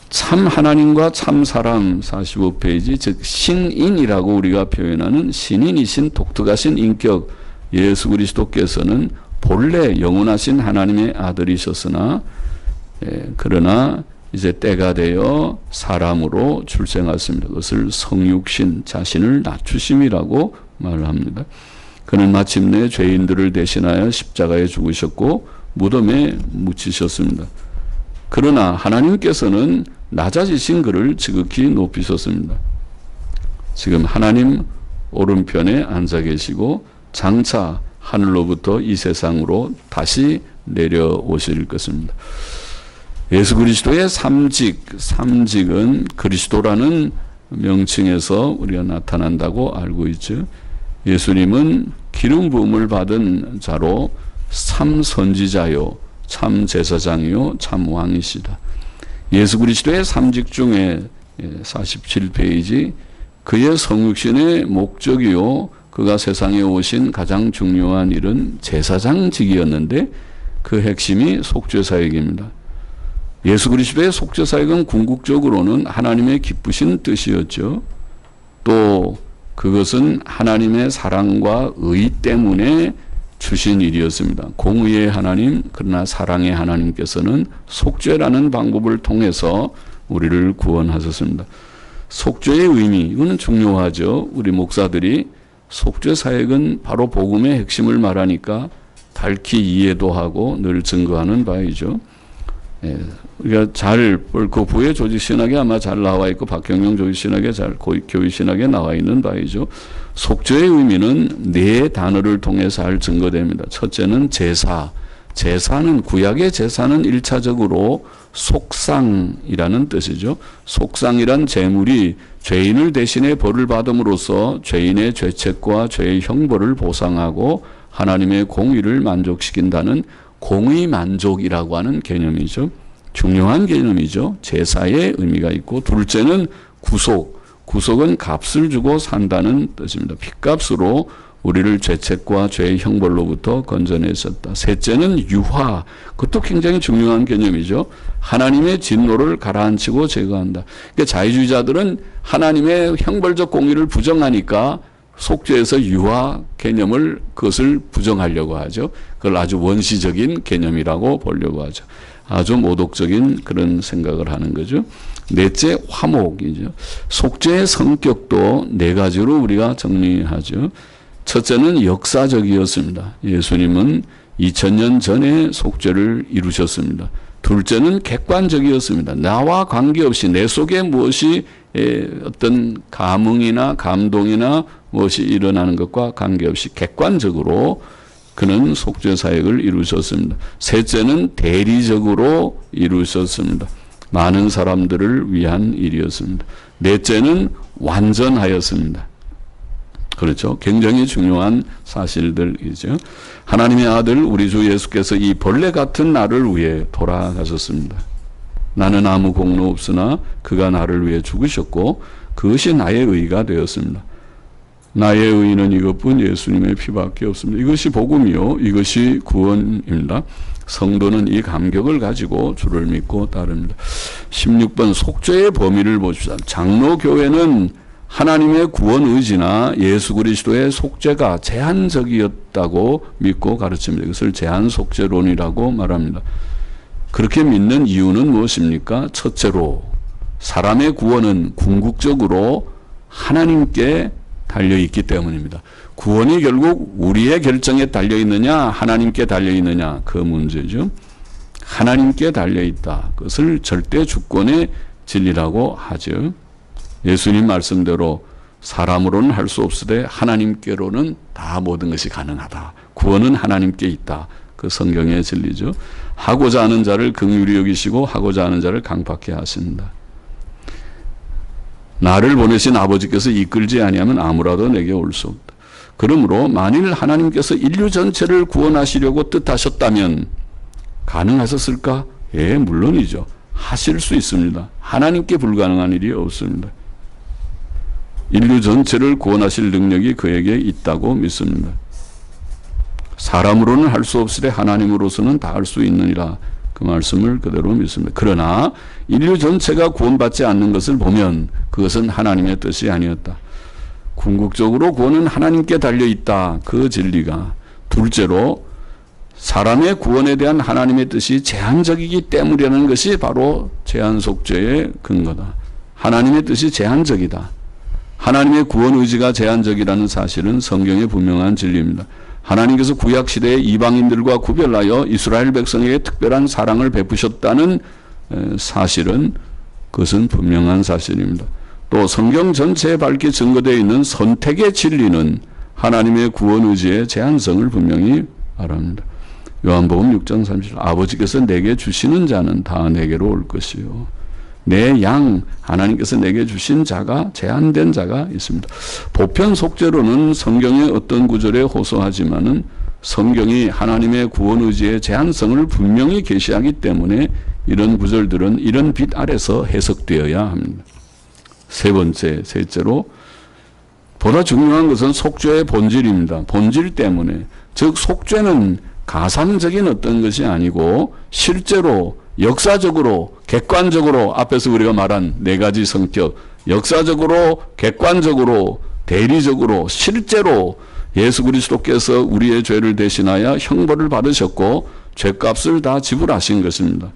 참 하나님과 참 사람 45페이지, 즉 신인이라고 우리가 표현하는 신인이신 독특하신 인격, 예수 그리스도께서는 본래 영원하신 하나님의 아들이셨으나 그러나 이제 때가 되어 사람으로 출생하였습니다. 그것을 성육신 자신을 낮추심이라고 말을 합니다. 그는 마침내 죄인들을 대신하여 십자가에 죽으셨고 무덤에 묻히셨습니다. 그러나 하나님께서는 낮아지신 그를 지극히 높이셨습니다. 지금 하나님 오른편에 앉아 계시고 장차 하늘로부터 이 세상으로 다시 내려오실 것입니다. 예수 그리스도의 삼직은 그리스도라는 명칭에서 우리가 나타난다고 알고 있죠. 예수님은 기름 부음을 받은 자로 참 선지자요, 참 제사장이요, 참 왕이시다. 예수 그리스도의 삼직 중에 47페이지 그의 성육신의 목적이요 그가 세상에 오신 가장 중요한 일은 제사장직이었는데 그 핵심이 속죄사역입니다. 예수 그리스도의 속죄사역은 궁극적으로는 하나님의 기쁘신 뜻이었죠. 또 그것은 하나님의 사랑과 의 때문에 주신 일이었습니다. 공의의 하나님, 그러나 사랑의 하나님께서는 속죄라는 방법을 통해서 우리를 구원하셨습니다. 속죄의 의미, 이거는 중요하죠. 우리 목사들이 속죄 사역은 바로 복음의 핵심을 말하니까 밝히 이해도 하고 늘 증거하는 바이죠. 우리가 잘 그 부의 조직신학에 아마 잘 나와 있고 박경영 조직신학에 잘 교의신학에 나와 있는 바이죠. 속죄의 의미는 네 단어를 통해 잘 증거됩니다. 첫째는 제사. 제사는 구약의 제사는 1차적으로 속상이라는 뜻이죠. 속상이란 제물이 죄인을 대신해 벌을 받음으로써 죄인의 죄책과 죄의 형벌을 보상하고 하나님의 공의를 만족시킨다는 공의 만족이라고 하는 개념이죠. 중요한 개념이죠. 제사의 의미가 있고 둘째는 구속. 구속은 값을 주고 산다는 뜻입니다. 핏값으로 우리를 죄책과 죄의 형벌로부터 건져내셨다. 셋째는 유화. 그것도 굉장히 중요한 개념이죠. 하나님의 진노를 가라앉히고 제거한다. 그러니까 자유주의자들은 하나님의 형벌적 공의를 부정하니까 속죄에서 유화 개념을 그것을 부정하려고 하죠. 그걸 아주 원시적인 개념이라고 보려고 하죠. 아주 모독적인 그런 생각을 하는 거죠. 넷째, 화목이죠. 속죄의 성격도 네 가지로 우리가 정리하죠. 첫째는 역사적이었습니다. 예수님은 2000년 전에 속죄를 이루셨습니다. 둘째는 객관적이었습니다. 나와 관계없이 내 속에 무엇이 어떤 감흥이나 감동이나 무엇이 일어나는 것과 관계없이 객관적으로 그는 속죄 사역을 이루셨습니다. 셋째는 대리적으로 이루셨습니다. 많은 사람들을 위한 일이었습니다. 넷째는 완전하였습니다. 그렇죠. 굉장히 중요한 사실들이죠. 하나님의 아들 우리 주 예수께서 이 벌레 같은 나를 위해 돌아가셨습니다. 나는 아무 공로 없으나 그가 나를 위해 죽으셨고 그것이 나의 의가 되었습니다. 나의 의는 이것뿐 예수님의 피밖에 없습니다. 이것이 복음이요. 이것이 구원입니다. 성도는 이 감격을 가지고 주를 믿고 따릅니다. 16번 속죄의 범위를 보십시오. 장로교회는 하나님의 구원 의지나 예수 그리스도의 속죄가 제한적이었다고 믿고 가르칩니다. 이것을 제한 속죄론이라고 말합니다. 그렇게 믿는 이유는 무엇입니까? 첫째로 사람의 구원은 궁극적으로 하나님께 달려있기 때문입니다. 구원이 결국 우리의 결정에 달려있느냐 하나님께 달려있느냐 그 문제죠. 하나님께 달려있다. 그것을 절대 주권의 진리라고 하죠. 예수님 말씀대로 사람으로는 할 수 없으되 하나님께로는 다 모든 것이 가능하다. 구원은 하나님께 있다. 그 성경의 진리죠. 하고자 하는 자를 긍휼히 여기시고 하고자 하는 자를 강팍해 하신다. 나를 보내신 아버지께서 이끌지 아니하면 아무라도 내게 올 수 없다. 그러므로 만일 하나님께서 인류 전체를 구원하시려고 뜻하셨다면 가능하셨을까? 예, 물론이죠. 하실 수 있습니다. 하나님께 불가능한 일이 없습니다. 인류 전체를 구원하실 능력이 그에게 있다고 믿습니다. 사람으로는 할 수 없으되 하나님으로서는 다 할 수 있느니라. 그 말씀을 그대로 믿습니다. 그러나 인류 전체가 구원받지 않는 것을 보면 그것은 하나님의 뜻이 아니었다. 궁극적으로 구원은 하나님께 달려있다. 그 진리가 둘째로 사람의 구원에 대한 하나님의 뜻이 제한적이기 때문이라는 것이 바로 제한속죄의 근거다. 하나님의 뜻이 제한적이다. 하나님의 구원 의지가 제한적이라는 사실은 성경의 분명한 진리입니다. 하나님께서 구약시대에 이방인들과 구별하여 이스라엘 백성에게 특별한 사랑을 베푸셨다는 사실은 그것은 분명한 사실입니다. 또 성경 전체에 밝게 증거되어 있는 선택의 진리는 하나님의 구원 의지의 제한성을 분명히 말합니다. 요한복음 6장 30절 아버지께서 내게 주시는 자는 다 내게로 올 것이요. 내 양 하나님께서 내게 주신 자가 제한된 자가 있습니다. 보편 속죄로는 성경의 어떤 구절에 호소하지만은 성경이 하나님의 구원 의지의 제한성을 분명히 계시하기 때문에 이런 구절들은 이런 빛 아래서 해석되어야 합니다. 셋째로 보다 중요한 것은 속죄의 본질입니다. 본질 때문에 즉 속죄는 가상적인 어떤 것이 아니고 실제로 역사적으로 객관적으로 앞에서 우리가 말한 네 가지 성격 역사적으로 객관적으로 대리적으로 실제로 예수 그리스도께서 우리의 죄를 대신하여 형벌을 받으셨고 죄값을 다 지불하신 것입니다.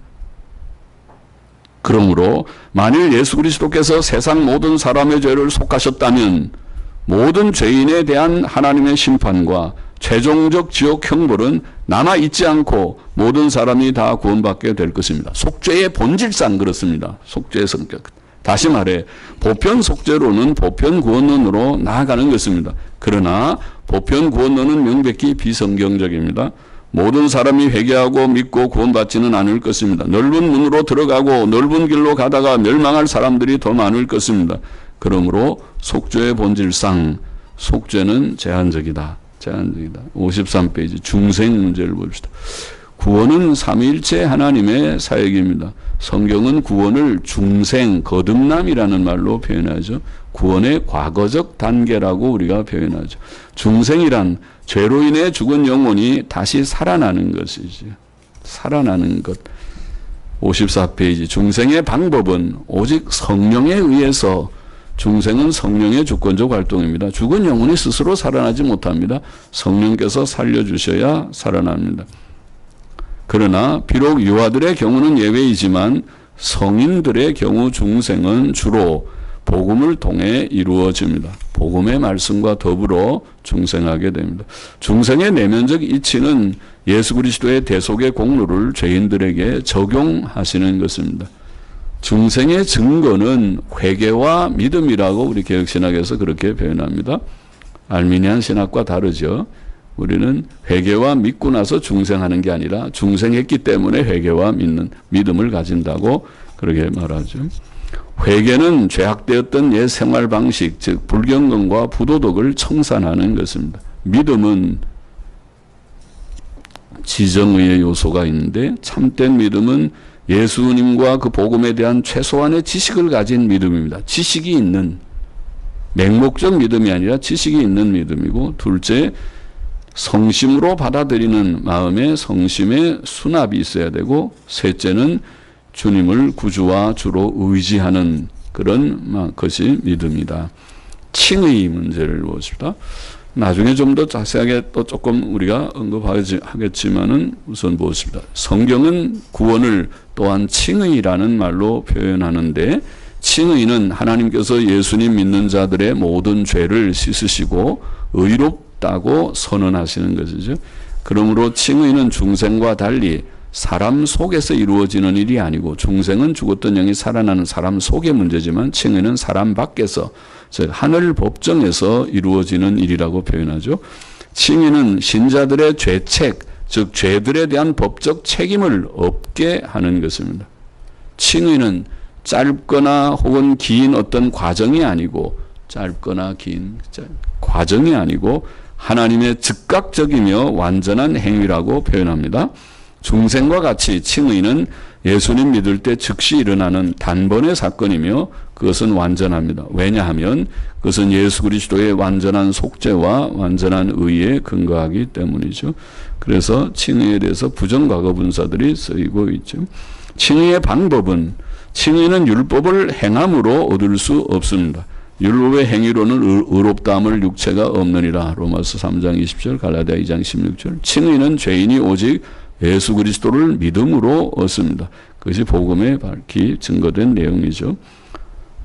그러므로 만일 예수 그리스도께서 세상 모든 사람의 죄를 속하셨다면 모든 죄인에 대한 하나님의 심판과 최종적 지옥 형벌은 남아있지 않고 모든 사람이 다 구원받게 될 것입니다. 속죄의 본질상 그렇습니다. 속죄의 성격. 다시 말해 보편 속죄로는 보편 구원론으로 나아가는 것입니다. 그러나 보편 구원론은 명백히 비성경적입니다. 모든 사람이 회개하고 믿고 구원받지는 않을 것입니다. 넓은 문으로 들어가고 넓은 길로 가다가 멸망할 사람들이 더 많을 것입니다. 그러므로 속죄의 본질상 속죄는 제한적이다. 53페이지 중생 문제를 봅시다. 구원은 삼위일체 하나님의 사역입니다. 성경은 구원을 중생, 거듭남이라는 말로 표현하죠. 구원의 과거적 단계라고 우리가 표현하죠. 중생이란 죄로 인해 죽은 영혼이 다시 살아나는 것이죠. 살아나는 것. 54페이지 중생의 방법은 오직 성령에 의해서 중생은 성령의 주권적 활동입니다. 죽은 영혼이 스스로 살아나지 못합니다. 성령께서 살려주셔야 살아납니다. 그러나 비록 유아들의 경우는 예외이지만 성인들의 경우 중생은 주로 복음을 통해 이루어집니다. 복음의 말씀과 더불어 중생하게 됩니다. 중생의 내면적 이치는 예수 그리스도의 대속의 공로를 죄인들에게 적용하시는 것입니다. 중생의 증거는 회개와 믿음이라고 우리 개혁신학에서 그렇게 표현합니다. 알미니안 신학과 다르죠. 우리는 회개와 믿고 나서 중생하는 게 아니라 중생했기 때문에 회개와 믿음을 가진다고 그렇게 말하죠. 회개는 죄악되었던 옛 생활 방식, 즉 불경건과 부도덕을 청산하는 것입니다. 믿음은 지정의의 요소가 있는데 참된 믿음은 예수님과 그 복음에 대한 최소한의 지식을 가진 믿음입니다. 지식이 있는 맹목적 믿음이 아니라 지식이 있는 믿음이고, 둘째 성심으로 받아들이는 마음에 성심의 수납이 있어야 되고, 셋째는 주님을 구주와 주로 의지하는 그런 것이 믿음이다. 칭의 문제를 보십시다. 나중에 좀 더 자세하게 또 조금 우리가 언급하겠지만은 우선 보십시다. 성경은 구원을 또한 칭의라는 말로 표현하는데, 칭의는 하나님께서 예수님 믿는 자들의 모든 죄를 씻으시고 의롭다고 선언하시는 것이죠. 그러므로 칭의는 중생과 달리 사람 속에서 이루어지는 일이 아니고, 중생은 죽었던 영이 살아나는 사람 속의 문제지만 칭의는 사람 밖에서, 즉 하늘 법정에서 이루어지는 일이라고 표현하죠. 칭의는 신자들의 죄책, 즉 죄들에 대한 법적 책임을 없게 하는 것입니다. 칭의는 짧거나 혹은 긴 어떤 과정이 아니고, 짧거나 긴 과정이 아니고 하나님의 즉각적이며 완전한 행위라고 표현합니다. 중생과 같이 칭의는 예수님 믿을 때 즉시 일어나는 단번의 사건이며 그것은 완전합니다. 왜냐하면 그것은 예수 그리스도의 완전한 속죄와 완전한 의에 근거하기 때문이죠. 그래서 칭의에 대해서 부정과거 분사들이 쓰이고 있죠. 칭의의 방법은, 칭의는 율법을 행함으로 얻을 수 없습니다. 율법의 행위로는 의롭다함을 육체가 없느니라. 로마서 3장 20절, 갈라디아 2장 16절. 칭의는 죄인이 오직 예수 그리스도를 믿음으로 얻습니다. 그것이 복음에 밝히 증거된 내용이죠.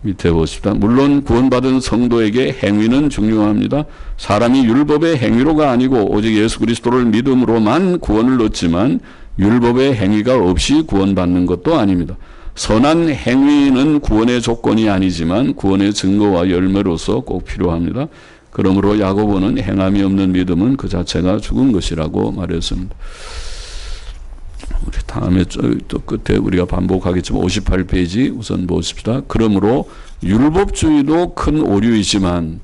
밑에 보십시다. 물론 구원받은 성도에게 행위는 중요합니다. 사람이 율법의 행위로가 아니고 오직 예수 그리스도를 믿음으로만 구원을 얻지만 율법의 행위가 없이 구원받는 것도 아닙니다. 선한 행위는 구원의 조건이 아니지만 구원의 증거와 열매로서 꼭 필요합니다. 그러므로 야고보는 행함이 없는 믿음은 그 자체가 죽은 것이라고 말했습니다. 우리 다음에 또 끝에 우리가 반복하겠지만 58페이지 우선 보십시다. 그러므로 율법주의도 큰 오류이지만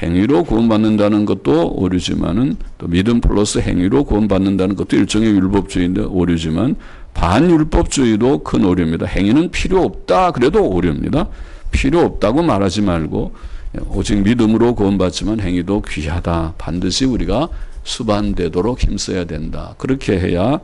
행위로 구원받는다는 것도 오류지만은 또 믿음 플러스 행위로 구원받는다는 것도 일종의 율법주의인데 오류지만 반율법주의도 큰 오류입니다. 행위는 필요 없다 그래도 오류입니다. 필요 없다고 말하지 말고 오직 믿음으로 구원받지만 행위도 귀하다. 반드시 우리가 수반되도록 힘써야 된다. 그렇게 해야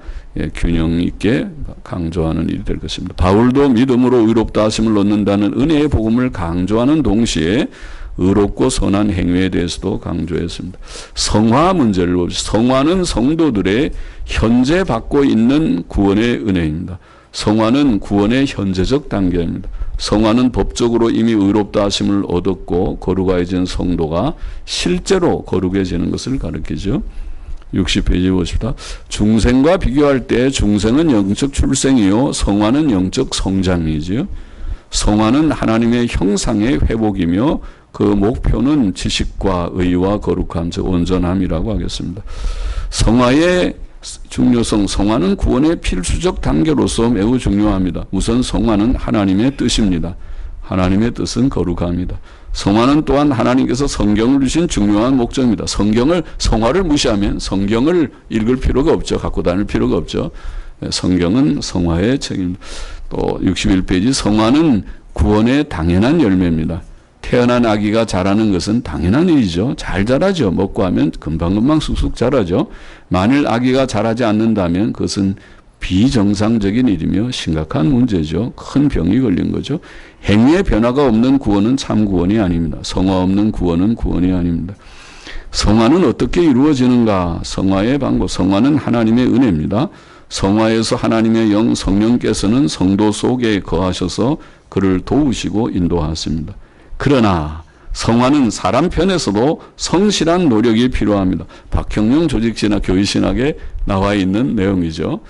균형 있게 강조하는 일이 될 것입니다. 바울도 믿음으로 의롭다 하심을 얻는다는 은혜의 복음을 강조하는 동시에 의롭고 선한 행위에 대해서도 강조했습니다. 성화 문제를 봅시다. 성화는 성도들의 현재 받고 있는 구원의 은혜입니다. 성화는 구원의 현재적 단계입니다. 성화는 법적으로 이미 의롭다 하심을 얻었고 거룩해진 성도가 실제로 거룩해지는 것을 가리키죠. 60페이지 보십시다. 중생과 비교할 때 중생은 영적 출생이요 성화는 영적 성장이지요. 성화는 하나님의 형상의 회복이며 그 목표는 지식과 의와 거룩함, 즉 온전함이라고 하겠습니다. 성화의 중요성, 성화는 구원의 필수적 단계로서 매우 중요합니다. 우선 성화는 하나님의 뜻입니다. 하나님의 뜻은 거룩합니다. 성화는 또한 하나님께서 성경을 주신 중요한 목적입니다. 성화를 무시하면 성경을 읽을 필요가 없죠. 갖고 다닐 필요가 없죠. 성경은 성화의 책입니다. 또 61페이지 성화는 구원의 당연한 열매입니다. 태어난 아기가 자라는 것은 당연한 일이죠. 잘 자라죠. 먹고 하면 금방금방 쑥쑥 자라죠. 만일 아기가 자라지 않는다면 그것은 비정상적인 일이며 심각한 문제죠. 큰 병이 걸린 거죠. 행위의 변화가 없는 구원은 참 구원이 아닙니다. 성화 없는 구원은 구원이 아닙니다. 성화는 어떻게 이루어지는가? 성화의 방법. 성화는 하나님의 은혜입니다. 성화에서 하나님의 영 성령께서는 성도 속에 거하셔서 그를 도우시고 인도하십니다. 그러나 성화는 사람 편에서도 성실한 노력이 필요합니다. 박형룡 조직신학 교회신학에 나와 있는 내용이죠.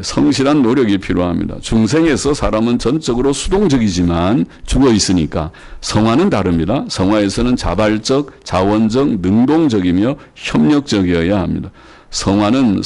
성실한 노력이 필요합니다. 중생에서 사람은 전적으로 수동적이지만 죽어 있으니까 성화는 다릅니다. 성화에서는 자발적, 자원적, 능동적이며 협력적이어야 합니다. 성화는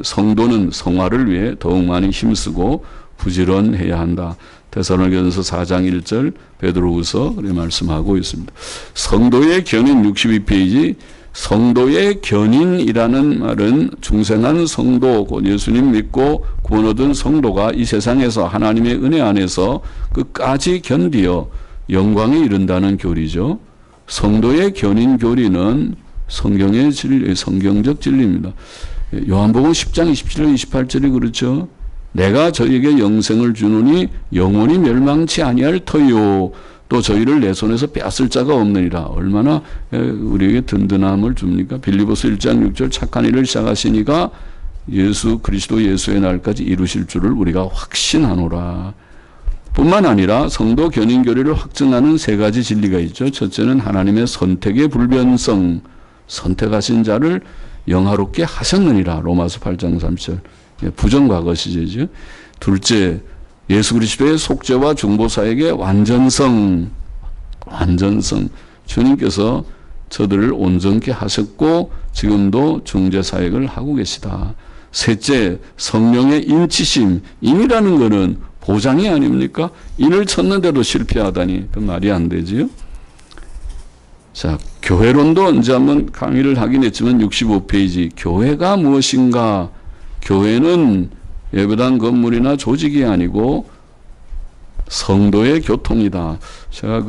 성도는 성화를 위해 더욱 많이 힘쓰고 부지런해야 한다. 데살로니가전서 4장 1절 베드로후서 그렇게 말씀하고 있습니다. 성도의 견인 62페이지 성도의 견인이라는 말은 중생한 성도, 곧 예수님 믿고 구원 얻은 성도가 이 세상에서 하나님의 은혜 안에서 끝까지 견디어 영광에 이른다는 교리죠. 성도의 견인 교리는 성경의 진리, 성경적 진리입니다. 요한복음 10장 27절 28절이 그렇죠. 내가 저희에게 영생을 주노니 영원히 멸망치 아니할 터요. 또 저희를 내 손에서 빼앗을 자가 없느니라. 얼마나 우리에게 든든함을 줍니까? 빌립보서 1장 6절 착한 일을 시작하시니까 예수 그리스도 예수의 날까지 이루실 줄을 우리가 확신하노라. 뿐만 아니라 성도 견인 교리를 확증하는 세 가지 진리가 있죠. 첫째는 하나님의 선택의 불변성, 선택하신 자를 영화롭게 하셨느니라. 로마서 8장 3절. 부정과거 시제죠. 둘째, 예수 그리스도의 속죄와 중보사에게 완전성. 주님께서 저들을 온전케 하셨고 지금도 중재사역을 하고 계시다. 셋째, 성령의 인치심. 인이라는 것은 보장이 아닙니까? 인을 쳤는데도 실패하다니 그 말이 안 되지요. 자, 교회론도 언제 한번 강의를 하긴 했지만 65페이지 교회가 무엇인가? 교회는 예배당 건물이나 조직이 아니고 성도의 교통이다. 제가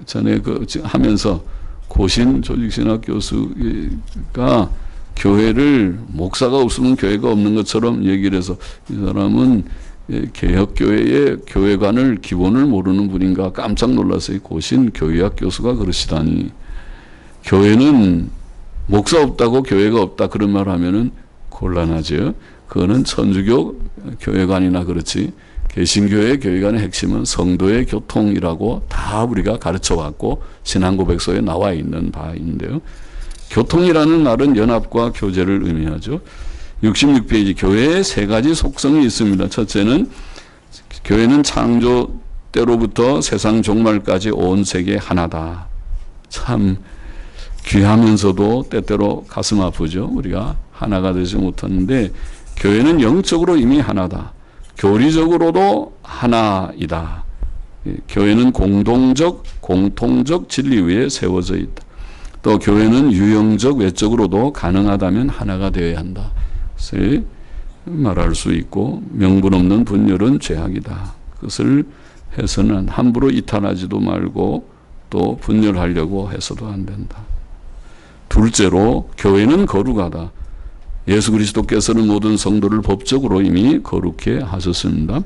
전에 하면서 고신 조직신학 교수가 교회를 목사가 없으면 교회가 없는 것처럼 얘기를 해서 이 사람은 개혁교회의 교회관을 기본을 모르는 분인가 깜짝 놀라서 고신 교회학 교수가 그러시다니. 교회는 목사 없다고 교회가 없다 그런 말 하면은 곤란하죠. 그거는 천주교 교회관이나 그렇지. 개신교회 교회관의 핵심은 성도의 교통이라고 다 우리가 가르쳐 왔고 신앙고백서에 나와 있는 바인데요. 교통이라는 말은 연합과 교제를 의미하죠. 66페이지 교회의 세 가지 속성이 있습니다. 첫째는 교회는 창조 때로부터 세상 종말까지 온 세계 하나다. 참 귀하면서도 때때로 가슴 아프죠. 우리가 하나가 되지 못하는데 교회는 영적으로 이미 하나다. 교리적으로도 하나이다. 교회는 공동적, 공통적 진리 위에 세워져 있다. 또 교회는 유형적, 외적으로도 가능하다면 하나가 되어야 한다. 그것을 말할 수 있고 명분 없는 분열은 죄악이다. 그것을 해서는 함부로 이탈하지도 말고 또 분열하려고 해서도 안 된다. 둘째로 교회는 거룩하다. 예수 그리스도께서는 모든 성도를 법적으로 이미 거룩해 하셨습니다.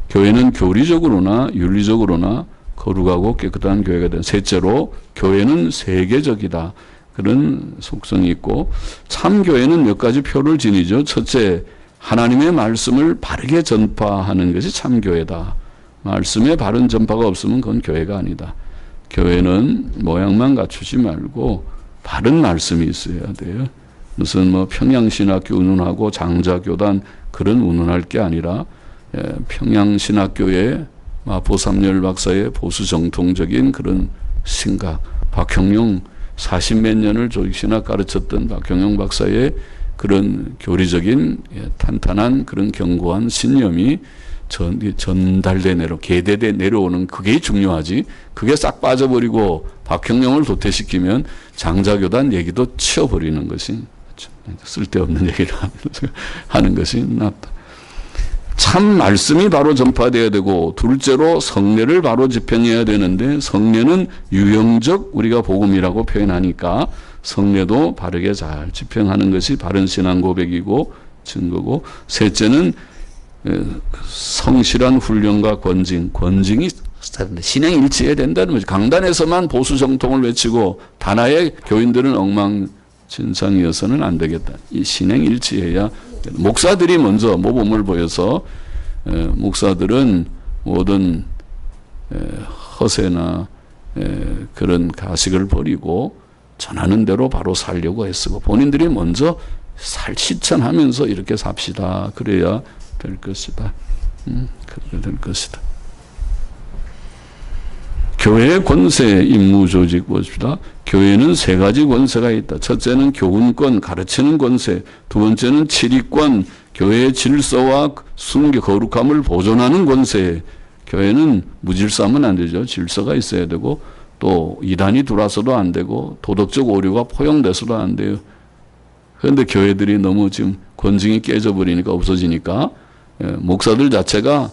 교회는 교리적으로나 윤리적으로나 거룩하고 깨끗한 교회가 된다. 셋째로 교회는 세계적이다. 그런 속성이 있고 참교회는 몇 가지 표를 지니죠. 첫째, 하나님의 말씀을 바르게 전파하는 것이 참교회다. 말씀의 바른 전파가 없으면 그건 교회가 아니다. 교회는 모양만 갖추지 말고 바른 말씀이 있어야 돼요. 무슨 뭐 평양신학교 운운하고 장자교단 그런 운운할 게 아니라 평양신학교의 보삼열 박사의 보수정통적인 그런 생각, 박형용 40몇 년을 조직신학 가르쳤던 박형용 박사의 그런 교리적인 탄탄한 그런 견고한 신념이 전달돼 계대돼 내려오는 그게 중요하지. 그게 싹 빠져버리고 박형용을 도태시키면 장자교단 얘기도 치워버리는 것이 쓸데없는 얘기를 하는 것이 낫다. 참 말씀이 바로 전파되어야 되고 둘째로 성례를 바로 집행해야 되는데 성례는 유형적 우리가 복음이라고 표현하니까 성례도 바르게 잘 집행하는 것이 바른 신앙 고백이고 증거고 셋째는 성실한 훈련과 권징이 신행일치해야 된다는 거죠. 강단에서만 보수 정통을 외치고 단하의 교인들은 엉망진창이어서는 안 되겠다. 이 신행일치해야 목사들이 먼저 모범을 보여서 목사들은 모든 허세나 그런 가식을 버리고 전하는 대로 바로 살려고 애쓰고 본인들이 먼저 실천하면서 이렇게 삽시다. 그래야 될 것이다. 그래야 될 것이다. 교회의 권세, 임무, 조직 봅시다. 교회는 세 가지 권세가 있다. 첫째는 교훈권, 가르치는 권세. 두 번째는 치리권, 교회의 질서와 순교, 거룩함을 보존하는 권세. 교회는 무질서하면 안 되죠. 질서가 있어야 되고 또 이단이 들어와서도 안 되고 도덕적 오류가 포용돼서도 안 돼요. 그런데 교회들이 너무 지금 권징이 깨져버리니까 없어지니까 목사들 자체가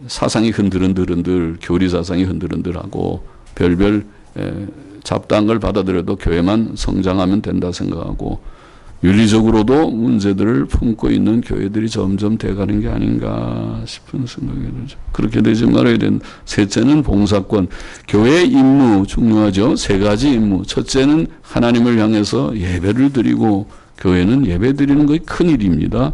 사상이 흔들흔들 교리 사상이 흔들흔들하고 별별 잡다한 걸 받아들여도 교회만 성장하면 된다 생각하고 윤리적으로도 문제들을 품고 있는 교회들이 점점 돼가는 게 아닌가 싶은 생각이 들죠. 그렇게 되지 말아야 된다. 셋째는 봉사권. 교회의 임무 중요하죠. 세 가지 임무. 첫째는 하나님을 향해서 예배를 드리고 교회는 예배 드리는 것이 큰일입니다.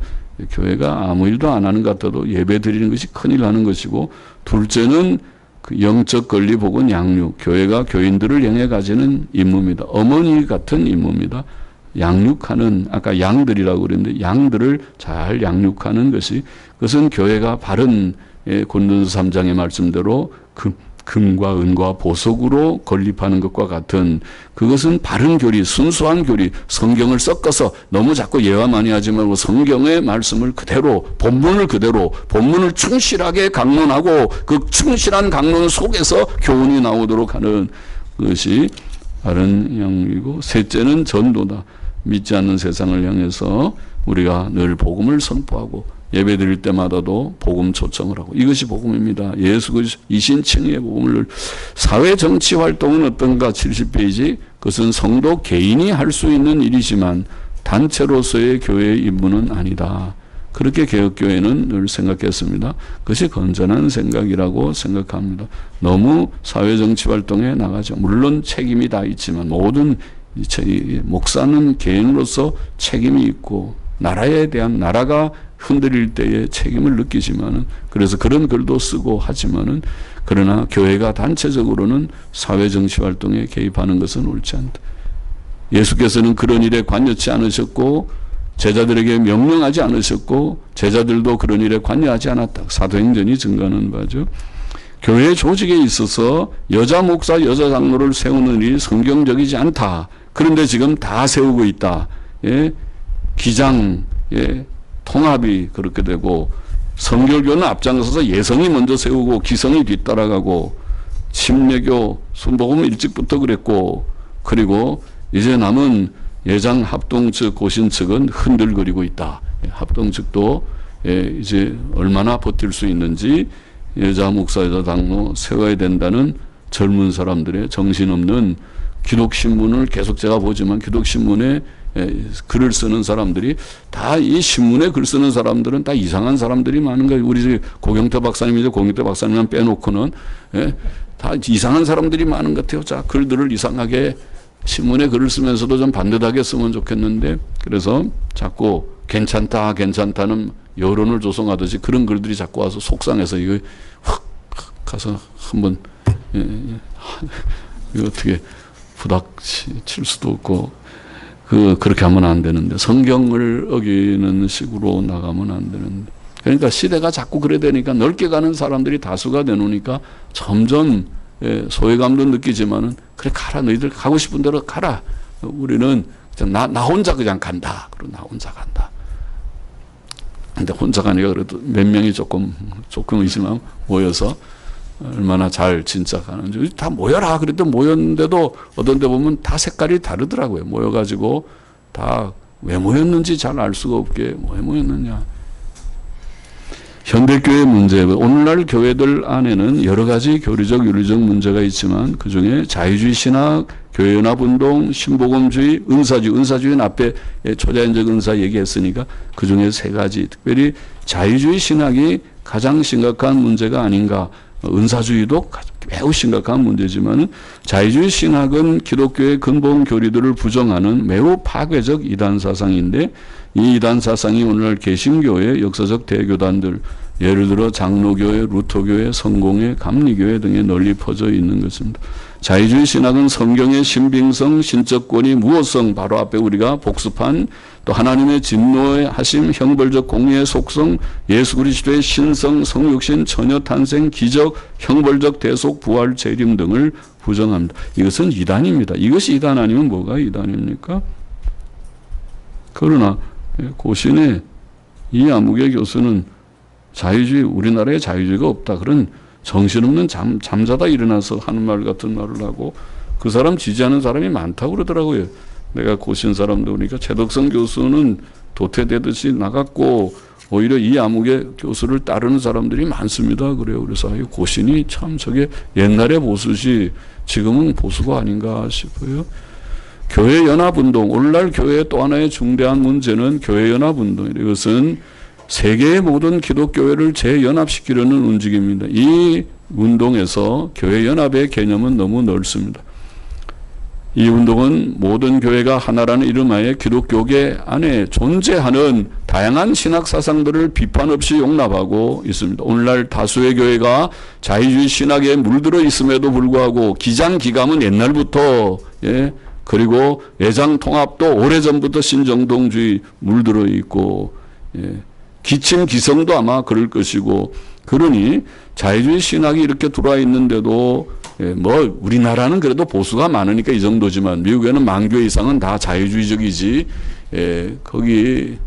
교회가 아무 일도 안 하는 것 같아도 예배 드리는 것이 큰일 하는 것이고 둘째는 그 영적 건립 혹은 양육. 교회가 교인들을 향해 가지는 임무입니다. 어머니 같은 임무입니다. 양육하는 아까 양들이라고 그랬는데 양들을 잘 양육하는 것이 그것은 교회가 바른 고린도서 3장의 말씀대로 금과 은과 보석으로 건립하는 것과 같은 그것은 바른 교리, 순수한 교리, 성경을 섞어서 너무 자꾸 예화 많이 하지 말고 성경의 말씀을 그대로 본문을 충실하게 강론하고 그 충실한 강론 속에서 교훈이 나오도록 하는 것이 바른 양육이고 셋째는 전도다. 믿지 않는 세상을 향해서 우리가 늘 복음을 선포하고 예배 드릴 때마다도 복음 초청을 하고 이것이 복음입니다. 예수 그리스도 이신칭의 복음을 사회 정치 활동은 어떤가 70페이지 그것은 성도 개인이 할 수 있는 일이지만 단체로서의 교회의 임무는 아니다. 그렇게 개혁교회는 늘 생각했습니다. 그것이 건전한 생각이라고 생각합니다. 너무 사회정치활동에 나가죠. 물론 책임이 다 있지만 모든 목사는 개인으로서 책임이 있고 나라에 대한 나라가 흔들릴 때에 책임을 느끼지만은 그래서 그런 글도 쓰고 하지만은 그러나 교회가 단체적으로는 사회정치활동에 개입하는 것은 옳지 않다. 예수께서는 그런 일에 관여치 않으셨고 제자들에게 명령하지 않으셨고 제자들도 그런 일에 관여하지 않았다. 사도행전이 증거하는 바죠. 교회 조직에 있어서 여자 목사, 여자 장로를 세우는 일이 성경적이지 않다. 그런데 지금 다 세우고 있다. 예? 기장, 예? 통합이 그렇게 되고 성결교는 앞장서서 예성이 먼저 세우고 기성이 뒤따라가고 침례교, 순복음 일찍부터 그랬고 그리고 이제 남은 예장 합동 측, 고신 측은 흔들거리고 있다. 합동 측도 이제 얼마나 버틸 수 있는지 여자 목사, 여자 장로 세워야 된다는 젊은 사람들의 정신없는 기독신문을 계속 제가 보지만 기독신문에 글을 쓰는 사람들이 다 이 신문에 글 쓰는 사람들은 다 이상한 사람들이 많은 거예요. 우리 고경태 박사님이죠. 고경태 박사님만 빼놓고는 다 이상한 사람들이 많은 것 같아요. 자, 글들을 이상하게 신문에 글을 쓰면서도 좀 반듯하게 쓰면 좋겠는데 그래서 자꾸 괜찮다 괜찮다는 여론을 조성하듯이 그런 글들이 자꾸 와서 속상해서 이거 확 가서 한번 이거 어떻게 부닥칠 수도 없고 그렇게 하면 안 되는데 성경을 어기는 식으로 나가면 안 되는데 그러니까 시대가 자꾸 그래 되니까 넓게 가는 사람들이 다수가 되놓으니까 점점 소외감도 느끼지만은 그래 가라 너희들 가고 싶은 대로 가라 우리는 나 혼자 그냥 간다 그리고 나 혼자 간다 근데 혼자 가니까 그래도 몇 명이 조금이지만 모여서 얼마나 잘 진짜 가는지 다 모여라 그래도 모였는데도 어떤 데 보면 다 색깔이 다르더라고요. 모여가지고 다 왜 모였는지 잘 알 수가 없게 왜 모였느냐. 현대교회 문제, 오늘날 교회들 안에는 여러 가지 교리적, 윤리적 문제가 있지만 그중에 자유주의 신학, 교회연합운동, 신복음주의, 은사주의는 앞에 초자연적 은사 얘기했으니까 그중에 세 가지, 특별히 자유주의 신학이 가장 심각한 문제가 아닌가. 은사주의도 매우 심각한 문제지만 자유주의 신학은 기독교의 근본 교리들을 부정하는 매우 파괴적 이단 사상인데 이 이단 사상이 오늘날 개신교의 역사적 대교단들 예를 들어 장로교회, 루터교회, 성공회, 감리교회 등에 널리 퍼져 있는 것입니다. 자유주의 신학은 성경의 신빙성, 신적권위, 무호성 바로 앞에 우리가 복습한 또 하나님의 진노의 하심, 형벌적 공의의 속성, 예수 그리스도의 신성, 성육신, 처녀탄생, 기적, 형벌적 대속, 부활, 재림 등을 부정합니다. 이것은 이단입니다. 이것이 이단 아니면 뭐가 이단입니까? 그러나 고신의 이 암흑의 교수는 자유주의, 우리나라에 자유주의가 없다. 그런 정신없는 잠자다 일어나서 하는 말 같은 말을 하고 그 사람 지지하는 사람이 많다고 그러더라고요. 내가 고신 사람도 보니까 최덕성 교수는 도태되듯이 나갔고 오히려 이 암흑의 교수를 따르는 사람들이 많습니다. 그래요. 그래서 고신이 참 저게 옛날에 보수지 지금은 보수가 아닌가 싶어요. 교회연합운동, 오늘날 교회의 또 하나의 중대한 문제는 교회연합운동이에요. 이것은 세계의 모든 기독교회를 재연합시키려는 움직임입니다. 이 운동에서 교회연합의 개념은 너무 넓습니다. 이 운동은 모든 교회가 하나라는 이름하에 기독교계 안에 존재하는 다양한 신학 사상들을 비판 없이 용납하고 있습니다. 오늘날 다수의 교회가 자유주의 신학에 물들어 있음에도 불구하고 기장기감은 옛날부터 그리고 예장통합도 오래전부터 신정동주의 물들어 있고 기침기성도 아마 그럴 것이고 그러니 자유주의 신학이 이렇게 들어와 있는데도 뭐 우리나라는 그래도 보수가 많으니까 이 정도지만 미국에는 만교회 이상은 다 자유주의적이지 거기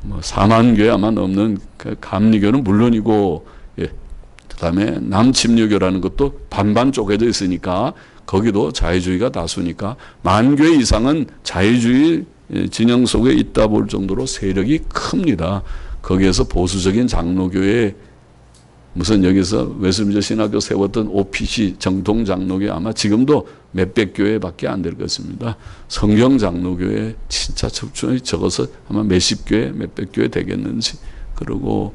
뭐 4만 교회 아마 넘는 감리교는 물론이고 그다음에 남침례교라는 것도 반반 쪼개져 있으니까 거기도 자유주의가 다수니까 만 교회 이상은 자유주의 진영 속에 있다 볼 정도로 세력이 큽니다. 거기에서 보수적인 장로교회 무슨 여기서 웨스민스터 신학교 세웠던 OPC 정통 장로교회 아마 지금도 몇백 교회밖에 안 될 것입니다. 성경 장로교회 진짜 적어서 아마 몇십 교회, 몇백 교회 되겠는지. 그리고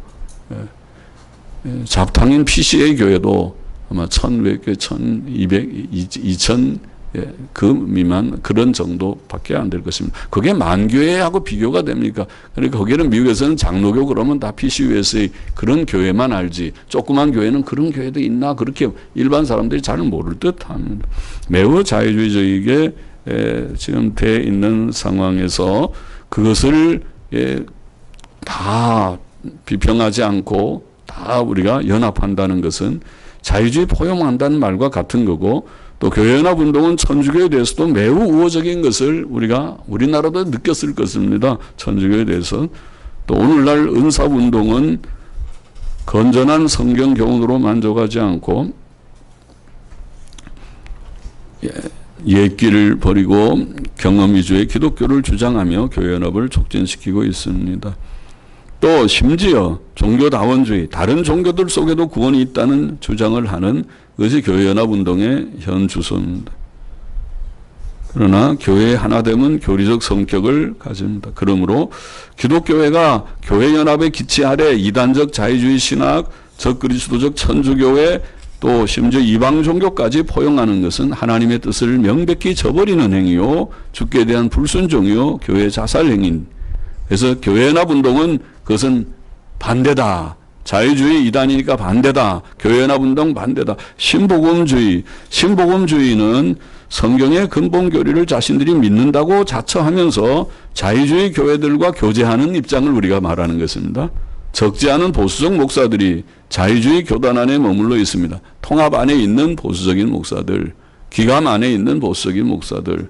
잡탕인 PCA 교회도 아마 1,100개, 1,200, 2,000 그 미만 그런 정도밖에 안 될 것입니다. 그게 만교회하고 비교가 됩니까? 그러니까 거기는 미국에서는 장로교 그러면 다 PCUSA 그런 교회만 알지 조그만 교회는 그런 교회도 있나 그렇게 일반 사람들이 잘 모를 듯합니다. 매우 자유주의적이게 지금 돼 있는 상황에서 그것을 다 비평하지 않고 다 우리가 연합한다는 것은 자유주의 포용한다는 말과 같은 거고 또 교회연합운동은 천주교에 대해서도 매우 우호적인 것을 우리나라도 느꼈을 것입니다. 천주교에 대해서. 또 오늘날 은사운동은 건전한 성경 교훈으로 만족하지 않고 옛길을 버리고 경험 위주의 기독교를 주장하며 교회연합을 촉진시키고 있습니다. 또 심지어 종교다원주의, 다른 종교들 속에도 구원이 있다는 주장을 하는 그것이 교회연합운동의 현 주소입니다. 그러나 교회의 하나됨은 교리적 성격을 가집니다. 그러므로 기독교회가 교회연합의 기치 아래 이단적 자유주의 신학, 적그리스도적 천주교회, 또 심지어 이방 종교까지 포용하는 것은 하나님의 뜻을 명백히 저버리는 행위요, 주께 대한 불순종이요, 교회 자살 행위. 그래서 교회연합운동은 그것은 반대다. 자유주의 이단이니까 반대다. 교회연합운동 반대다. 신복음주의는 성경의 근본 교리를 자신들이 믿는다고 자처하면서 자유주의 교회들과 교제하는 입장을 우리가 말하는 것입니다. 적지 않은 보수적 목사들이 자유주의 교단 안에 머물러 있습니다. 통합 안에 있는 보수적인 목사들, 기감 안에 있는 보수적인 목사들,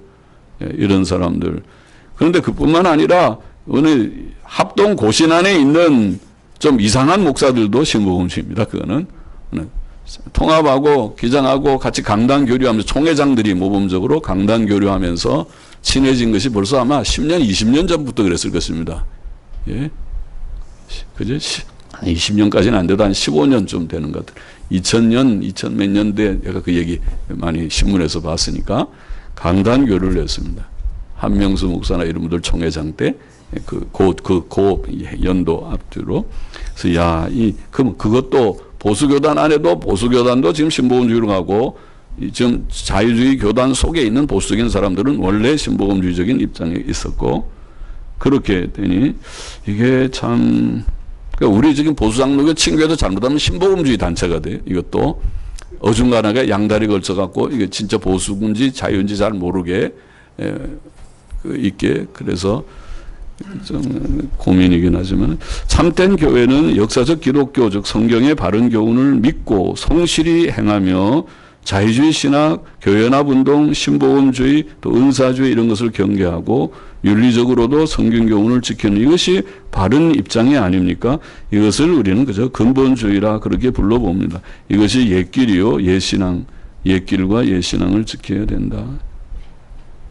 이런 사람들. 그런데 그뿐만 아니라 오늘 합동 고신 안에 있는 좀 이상한 목사들도 신복음주의입니다. 그거는 통합하고 기장하고 같이 강단 교류하면서 총회장들이 모범적으로 강단 교류하면서 친해진 것이 벌써 아마 10년, 20년 전부터 그랬을 것입니다. 예, 그죠? 20년까지는 안 돼도 한 15년쯤 되는 것 같아요. 2000년, 2000 몇 년대 내가 그 얘기 많이 신문에서 봤으니까 강단 교류를 했습니다. 한명수 목사나 이런 분들 총회장 때 고 연도 앞뒤로. 그래서 그럼 그것도 보수교단 안에도 보수교단도 지금 신복음주의로 가고 지금 자유주의 교단 속에 있는 보수적인 사람들은 원래 신복음주의적인 입장에 있었고 그렇게 되니 이게 참 그러니까 우리 지금 보수장로교 친교회도 잘못하면 신복음주의 단체가 돼요. 이것도 어중간하게 양다리 걸쳐갖고 이게 진짜 보수인지 자유인지 잘 모르게 있게 그래서 좀 고민이긴 하지만 참된 교회는 역사적 기독교 즉 성경의 바른 교훈을 믿고 성실히 행하며 자유주의 신학, 교회연합운동, 신복음주의, 또 은사주의 이런 것을 경계하고 윤리적으로도 성경 교훈을 지키는 이것이 바른 입장이 아닙니까? 이것을 우리는 그저 근본주의라 그렇게 불러봅니다. 이것이 옛길이요, 옛신앙, 옛길과 옛신앙을 지켜야 된다.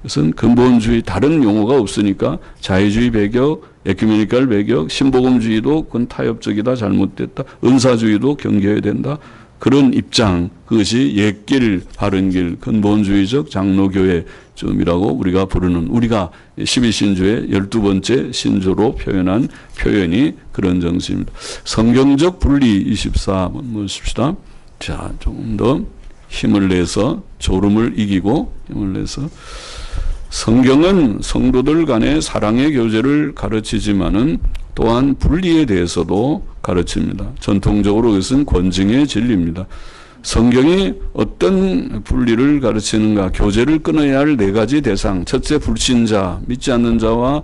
그것은 근본주의 다른 용어가 없으니까 자유주의 배격, 에큐메니컬 배격, 신복음주의도 그건 타협적이다, 잘못됐다, 은사주의도 경계해야 된다. 그런 입장, 그것이 옛길, 바른 길, 근본주의적 장로교회쯤이라고 우리가 부르는 우리가 12신조의 12번째 신조로 표현한 표현이 그런 정신입니다. 성경적 분리 24 한번 보십시다. 자, 조금 더 힘을 내서 졸음을 이기고 힘을 내서 성경은 성도들 간의 사랑의 교제를 가르치지만은 또한 분리에 대해서도 가르칩니다. 전통적으로 그것은 권징의 진리입니다. 성경이 어떤 분리를 가르치는가? 교제를 끊어야 할 네 가지 대상. 첫째, 불신자, 믿지 않는 자와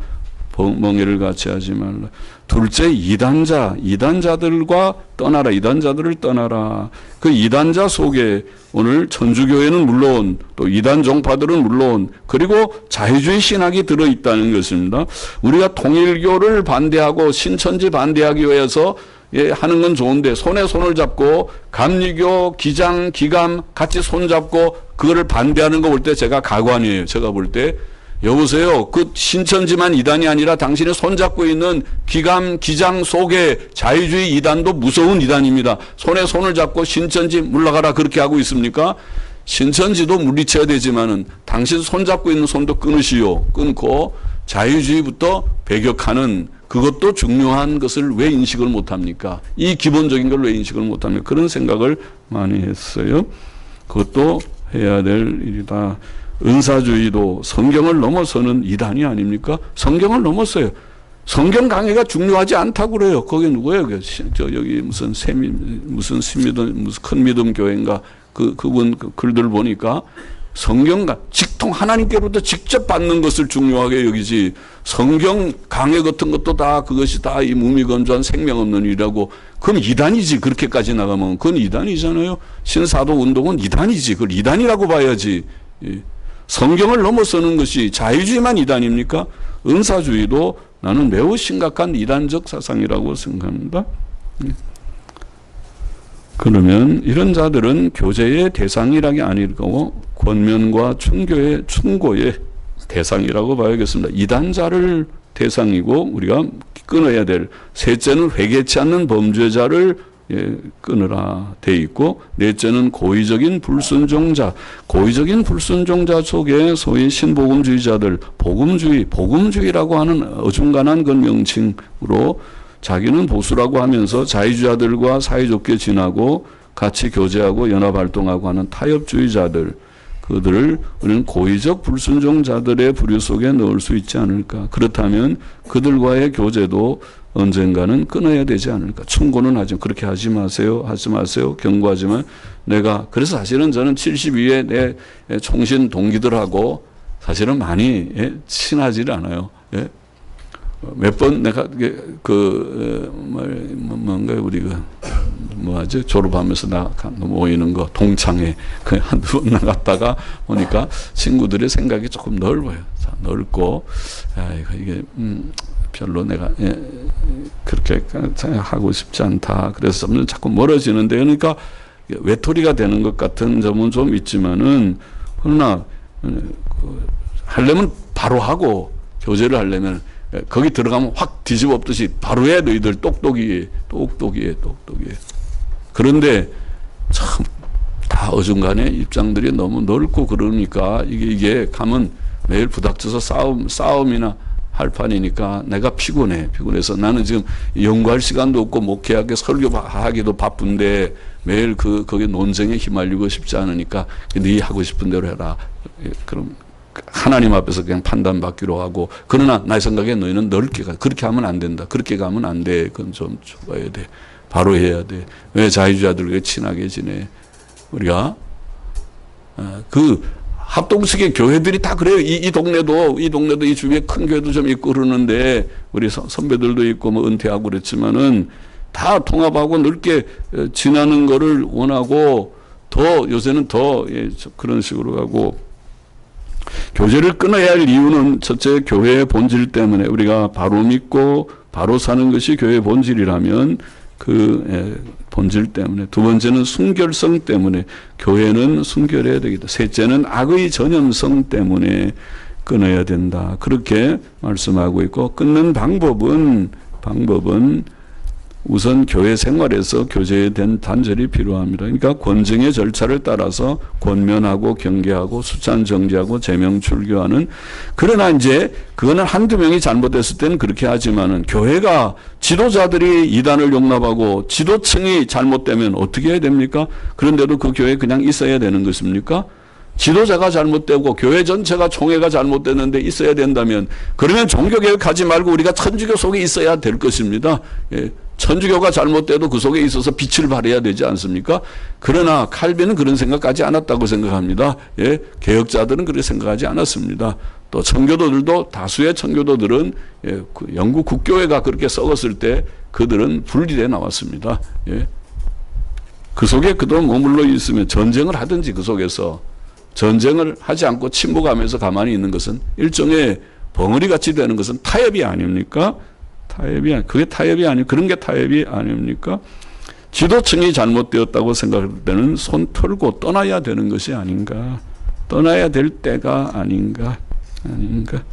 멍해를 같이 하지 말라. 둘째, 이단자들과 떠나라. 이단자들을 떠나라. 그 이단자 속에 오늘 천주교회는 물론 또 이단 종파들은 물론 그리고 자유주의 신학이 들어있다는 것입니다. 우리가 통일교를 반대하고 신천지 반대하기 위해서 하는 건 좋은데 손에 손을 잡고 감리교, 기장, 기감 같이 손잡고 그거를 반대하는 거 볼 때 제가 가관이에요. 제가 볼 때 여보세요. 그 신천지만 이단이 아니라 당신이 손잡고 있는 기장 속의 자유주의 이단도 무서운 이단입니다. 손에 손을 잡고 신천지 물러가라 그렇게 하고 있습니까? 신천지도 물리쳐야 되지만은 당신 손잡고 있는 손도 끊으시오. 끊고 자유주의부터 배격하는 그것도 중요한 것을 왜 인식을 못합니까? 이 기본적인 걸 왜 인식을 못합니까? 그런 생각을 많이 했어요. 그것도 해야 될 일이다. 은사주의도 성경을 넘어서는 이단이 아닙니까? 성경을 넘었어요. 성경 강해가 중요하지 않다고 그래요. 거기 누구예요? 여기 무슨 무슨 큰 믿음 교회인가? 그분 글들 보니까 성경과 직통 하나님께로부터 직접 받는 것을 중요하게 여기지 성경 강해 같은 것도 다 그것이 다 이 무미건조한 생명 없는 일이라고 그럼 이단이지. 그렇게까지 나가면 그건 이단이잖아요. 신사도 운동은 이단이지. 그걸 이단이라고 봐야지. 성경을 넘어서는 것이 자유주의만 이단입니까? 은사주의도 나는 매우 심각한 이단적 사상이라고 생각합니다. 그러면 이런 자들은 교제의 대상이라기 아니고 권면과 충고의 대상이라고 봐야겠습니다. 이단자를 대상이고 우리가 끊어야 될 셋째는 회개치 않는 범죄자를 끊으라 돼 있고 넷째는 고의적인 불순종자 속에 소위 신복음주의자들 복음주의라고 하는 어중간한 그 명칭으로 자기는 보수라고 하면서 자유주의자들과 사이좋게 지나고 같이 교제하고 연합활동하고 하는 타협주의자들 그들을 우리는 고의적 불순종자들의 부류 속에 넣을 수 있지 않을까. 그렇다면 그들과의 교제도 언젠가는 끊어야 되지 않을까. 충고는 하지만 그렇게 하지 마세요. 경고하지만 그래서 사실은 저는 72에 내 총신 동기들하고 사실은 많이 친하지 않아요. 몇 번 내가 뭔가 우리 뭐하지 졸업하면서 모이는 거 동창회 한두 번 나갔다가 보니까 친구들의 생각이 조금 넓어요. 넓고 이게 별로 내가 그렇게 하고 싶지 않다. 그래서 자꾸 멀어지는데 그러니까 외톨이가 되는 것 같은 점은 좀 있지만은 그러나 하려면 바로 하고 교제를 하려면 거기 들어가면 확 뒤집어 엎듯이 바로 해. 너희들 똑똑이에. 그런데 참 다 어중간에 입장들이 너무 넓고 그러니까 이게 가면 매일 부닥쳐서 싸움이나 할 판이니까 내가 피곤해서 나는 지금 연구할 시간도 없고 목회하기 설교하기도 바쁜데 매일 거기 논쟁에 휘말리고 싶지 않으니까 네 하고 싶은 대로 해라. 그럼 하나님 앞에서 그냥 판단받기로 하고 그러나 내 생각에 너희는 넓게 가. 그렇게 하면 안 된다. 그렇게 가면 안 돼. 그건 좀 좁아야 돼. 바로 해야 돼. 왜 자유주의자들과 친하게 지내? 우리가 그 합동식의 교회들이 다 그래요. 이 동네도 이 주위에 큰 교회도 좀 있고 그러는데 우리 선배들도 있고 뭐 은퇴하고 그랬지만은 다 통합하고 넓게 지나는 거를 원하고 요새는 더 그런 식으로 가고 교제를 끊어야 할 이유는 첫째 교회의 본질 때문에 우리가 바로 믿고 바로 사는 것이 교회의 본질이라면 그 본질 때문에 두 번째는 순결성 때문에 교회는 순결해야 되겠다. 셋째는 악의 전염성 때문에 끊어야 된다. 그렇게 말씀하고 있고 끊는 방법은 우선 교회 생활에서 교제에 된 단절이 필요합니다. 그러니까 권증의 절차를 따라서 권면하고 경계하고 수찬 정지하고 제명 출교하는 그러나 이제 그거는 한두 명이 잘못했을 때는 그렇게 하지만은 교회가 지도자들이 이단을 용납하고 지도층이 잘못되면 어떻게 해야 됩니까? 그런데도 그 교회에 그냥 있어야 되는 것입니까? 지도자가 잘못되고 교회 전체가 총회가 잘못됐는데 있어야 된다면 그러면 종교개혁 하지 말고 우리가 천주교 속에 있어야 될 것입니다. 천주교가 잘못돼도 그 속에 있어서 빛을 발해야 되지 않습니까? 그러나 칼빈은 그런 생각하지 않았다고 생각합니다. 개혁자들은 그렇게 생각하지 않았습니다. 또 청교도들도 다수의 청교도들은 그 영국 국교회가 그렇게 썩었을 때 그들은 분리돼 나왔습니다. 그 속에 그동안 머물러 있으면 전쟁을 하든지 그 속에서 전쟁을 하지 않고 침묵하면서 가만히 있는 것은 일종의 벙어리같이 되는 것은 타협이 아닙니까? 그게 타협이 아니고 그런 게 타협이 아닙니까? 지도층이 잘못되었다고 생각할 때는 손 털고 떠나야 되는 것이 아닌가. 떠나야 될 때가 아닌가. 아닌가?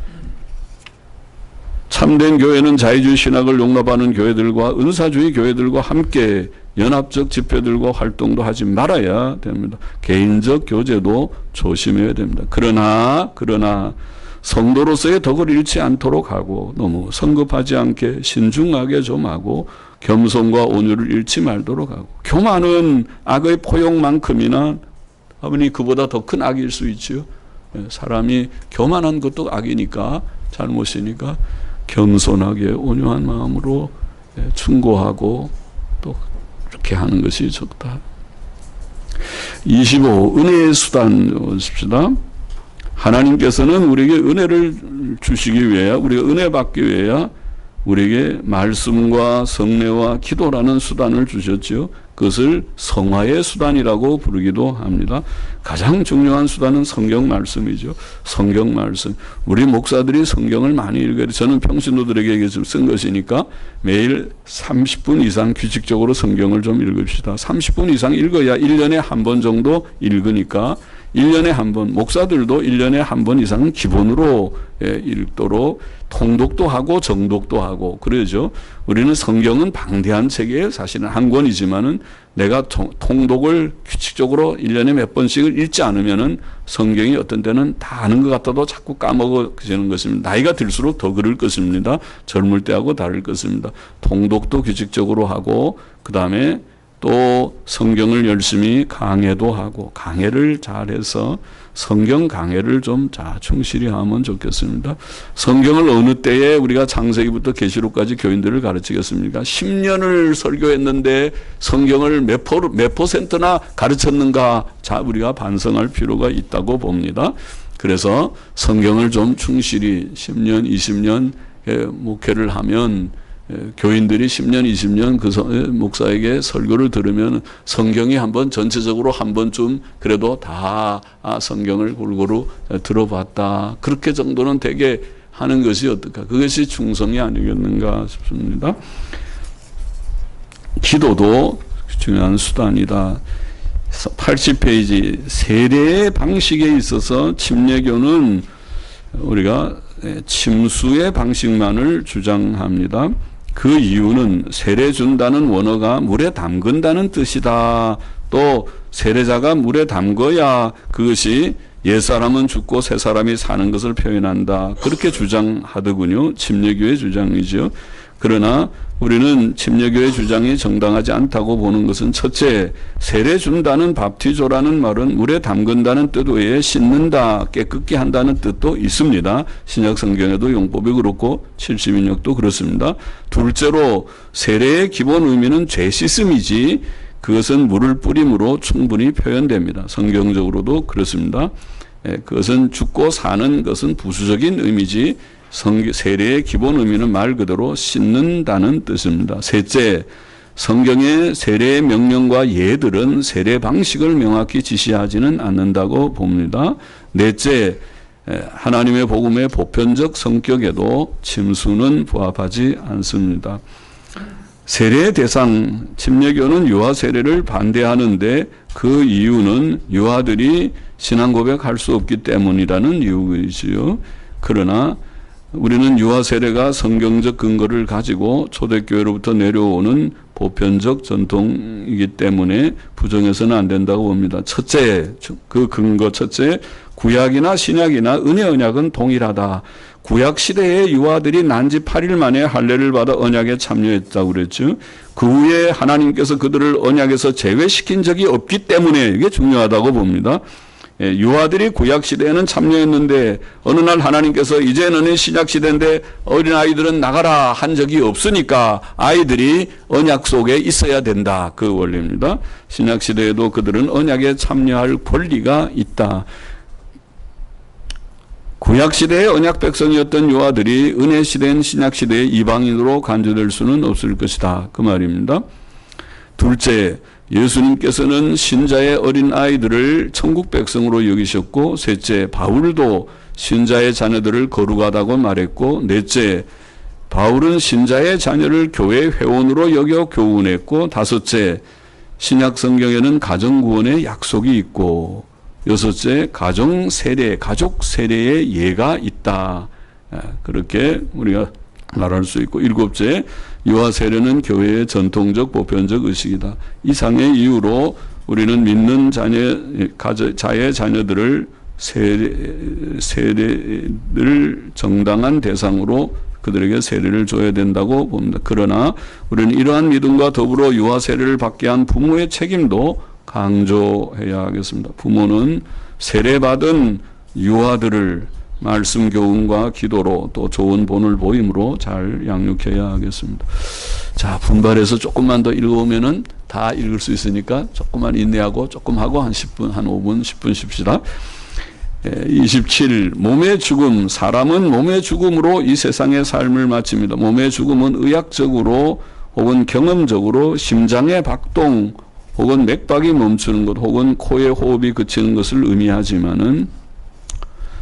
참된 교회는 자유주의 신학을 용납하는 교회들과 은사주의 교회들과 함께 연합적 집회들과 활동도 하지 말아야 됩니다. 개인적 교제도 조심해야 됩니다. 그러나 성도로서의 덕을 잃지 않도록 하고 너무 성급하지 않게 신중하게 좀 하고 겸손과 온유를 잃지 말도록 하고 교만은 악의 포용만큼이나 아버님 그보다 더 큰 악일 수 있죠. 사람이 교만한 것도 악이니까 잘못이니까 겸손하게 온유한 마음으로 충고하고 또 그렇게 하는 것이 좋다. 25. 은혜의 수단 보십시다. 하나님께서는 우리에게 은혜를 주시기 위해 우리가 은혜 받기 위해 우리에게 말씀과 성례와 기도라는 수단을 주셨지요. 그것을 성화의 수단이라고 부르기도 합니다. 가장 중요한 수단은 성경 말씀이죠. 성경 말씀. 우리 목사들이 성경을 많이 읽어야 돼. 저는 평신도들에게 쓴 것이니까 매일 30분 이상 규칙적으로 성경을 좀 읽읍시다. 30분 이상 읽어야 1년에 한 번 정도 읽으니까 1년에 한 번, 목사들도 1년에 한 번 이상은 기본으로 읽도록 통독도 하고 정독도 하고 그러죠. 우리는 성경은 방대한 책이에요. 사실은 한 권이지만은 내가 통독을 규칙적으로 1년에 몇 번씩을 읽지 않으면은 성경이 어떤 때는 다 아는 것 같아도 자꾸 까먹어지는 것입니다. 나이가 들수록 더 그럴 것입니다. 젊을 때하고 다를 것입니다. 통독도 규칙적으로 하고 그 다음에 또 성경을 열심히 강해도 하고 강해를 잘해서 성경 강해를 좀 충실히 하면 좋겠습니다. 성경을 어느 때에 우리가 창세기부터 계시록까지 교인들을 가르치겠습니까? 10년을 설교했는데 성경을 몇 %나 가르쳤는가? 우리가 반성할 필요가 있다고 봅니다. 그래서 성경을 좀 충실히 10년, 20년 목회를 하면 교인들이 10년, 20년 그 목사에게 설교를 들으면 성경이 한번 전체적으로 한 번쯤 그래도 다 성경을 골고루 들어봤다. 그렇게 정도는 되게 하는 것이 어떨까. 그것이 충성이 아니겠는가 싶습니다. 기도도 중요한 수단이다. 80페이지 세례의 방식에 있어서 침례교는 우리가 침수의 방식만을 주장합니다. 그 이유는 세례 준다는 원어가 물에 담근다는 뜻이다. 또 세례자가 물에 담궈야 그것이 옛사람은 죽고 새사람이 사는 것을 표현한다. 그렇게 주장하더군요. 침례교의 주장이죠. 그러나 우리는 침례교의 주장이 정당하지 않다고 보는 것은 첫째, 세례 준다는 밥티조라는 말은 물에 담근다는 뜻 외에 씻는다, 깨끗게 한다는 뜻도 있습니다. 신약 성경에도 용법이 그렇고 70인역도 그렇습니다. 둘째로 세례의 기본 의미는 죄 씻음이지 그것은 물을 뿌림으로 충분히 표현됩니다. 성경적으로도 그렇습니다. 그것은 죽고 사는 것은 부수적인 의미지 세례의 기본 의미는 말 그대로 씻는다는 뜻입니다. 셋째, 성경의 세례의 명령과 예들은 세례 방식을 명확히 지시하지는 않는다고 봅니다. 넷째, 하나님의 복음의 보편적 성격에도 침수는 부합하지 않습니다. 세례의 대상, 침례교는 유아 세례를 반대하는데 그 이유는 유아들이 신앙 고백할 수 없기 때문이라는 이유이지요. 그러나 우리는 유아 세례가 성경적 근거를 가지고 초대교회로부터 내려오는 보편적 전통이기 때문에 부정해서는 안 된다고 봅니다. 첫째, 그 근거 첫째, 구약이나 신약이나 은혜 언약은 동일하다. 구약 시대의 유아들이 난지 8일 만에 할례를 받아 언약에 참여했다고 그랬죠. 그 후에 하나님께서 그들을 언약에서 제외시킨 적이 없기 때문에 이게 중요하다고 봅니다. 유아들이 구약시대에는 참여했는데 어느 날 하나님께서 이제 너는 신약시대인데 어린아이들은 나가라 한 적이 없으니까 아이들이 언약 속에 있어야 된다. 그 원리입니다. 신약시대에도 그들은 언약에 참여할 권리가 있다. 구약시대의 언약 백성이었던 유아들이 은혜시대인 신약시대의 이방인으로 간주될 수는 없을 것이다. 그 말입니다. 둘째, 예수님께서는 신자의 어린 아이들을 천국 백성으로 여기셨고, 셋째, 바울도 신자의 자녀들을 거룩하다고 말했고, 넷째, 바울은 신자의 자녀를 교회 회원으로 여겨 교훈했고, 다섯째, 신약 성경에는 가정 구원의 약속이 있고, 여섯째, 가정 세례, 가족 세례의 예가 있다. 있다. 그렇게 우리가 말할 수 있고, 일곱째, 유아 세례는 교회의 전통적 보편적 의식이다. 이상의 이유로 우리는 믿는 자의 자녀들을 세례를 정당한 대상으로 그들에게 세례를 줘야 된다고 봅니다. 그러나 우리는 이러한 믿음과 더불어 유아 세례를 받게 한 부모의 책임도 강조해야 하겠습니다. 부모는 세례받은 유아들을 말씀 교훈과 기도로 또 좋은 본을 보임으로 잘 양육해야 하겠습니다. 자, 분발해서 조금만 더 읽으면은 다 읽을 수 있으니까 조금만 인내하고 조금 하고 한 10분, 한 5분, 10분 쉽시다. 27. 몸의 죽음. 사람은 몸의 죽음으로 이 세상의 삶을 마칩니다. 몸의 죽음은 의학적으로 혹은 경험적으로 심장의 박동 혹은 맥박이 멈추는 것 혹은 코의 호흡이 그치는 것을 의미하지만은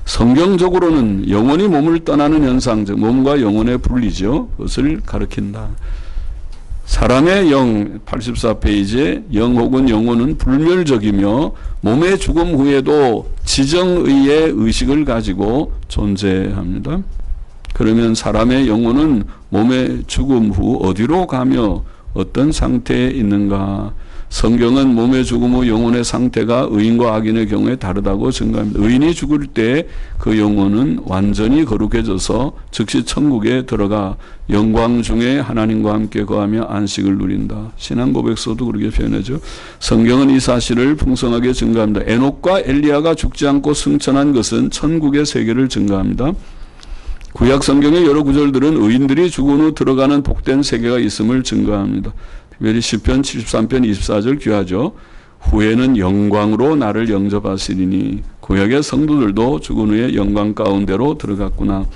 성경적으로는 영혼이 몸을 떠나는 현상, 즉 몸과 영혼의 분리죠. 그것을 가리킨다. 사람의 영, 84페이지에 영 혹은 영혼은 불멸적이며 몸의 죽음 후에도 지정의의 의식을 가지고 존재합니다. 그러면 사람의 영혼은 몸의 죽음 후 어디로 가며 어떤 상태에 있는가? 성경은 몸의 죽음 후 영혼의 상태가 의인과 악인의 경우에 다르다고 증거합니다. 의인이 죽을 때 그 영혼은 완전히 거룩해져서 즉시 천국에 들어가 영광 중에 하나님과 함께 거하며 안식을 누린다. 신앙 고백서도 그렇게 표현하죠. 성경은 이 사실을 풍성하게 증거합니다. 에녹과 엘리야가 죽지 않고 승천한 것은 천국의 세계를 증거합니다. 구약 성경의 여러 구절들은 의인들이 죽은 후 들어가는 복된 세계가 있음을 증거합니다. 특별히 시편 73편 24절 귀하죠. 후에는 영광으로 나를 영접하시리니. 구약의 성도들도 죽은 후에 영광 가운데로 들어갔구나.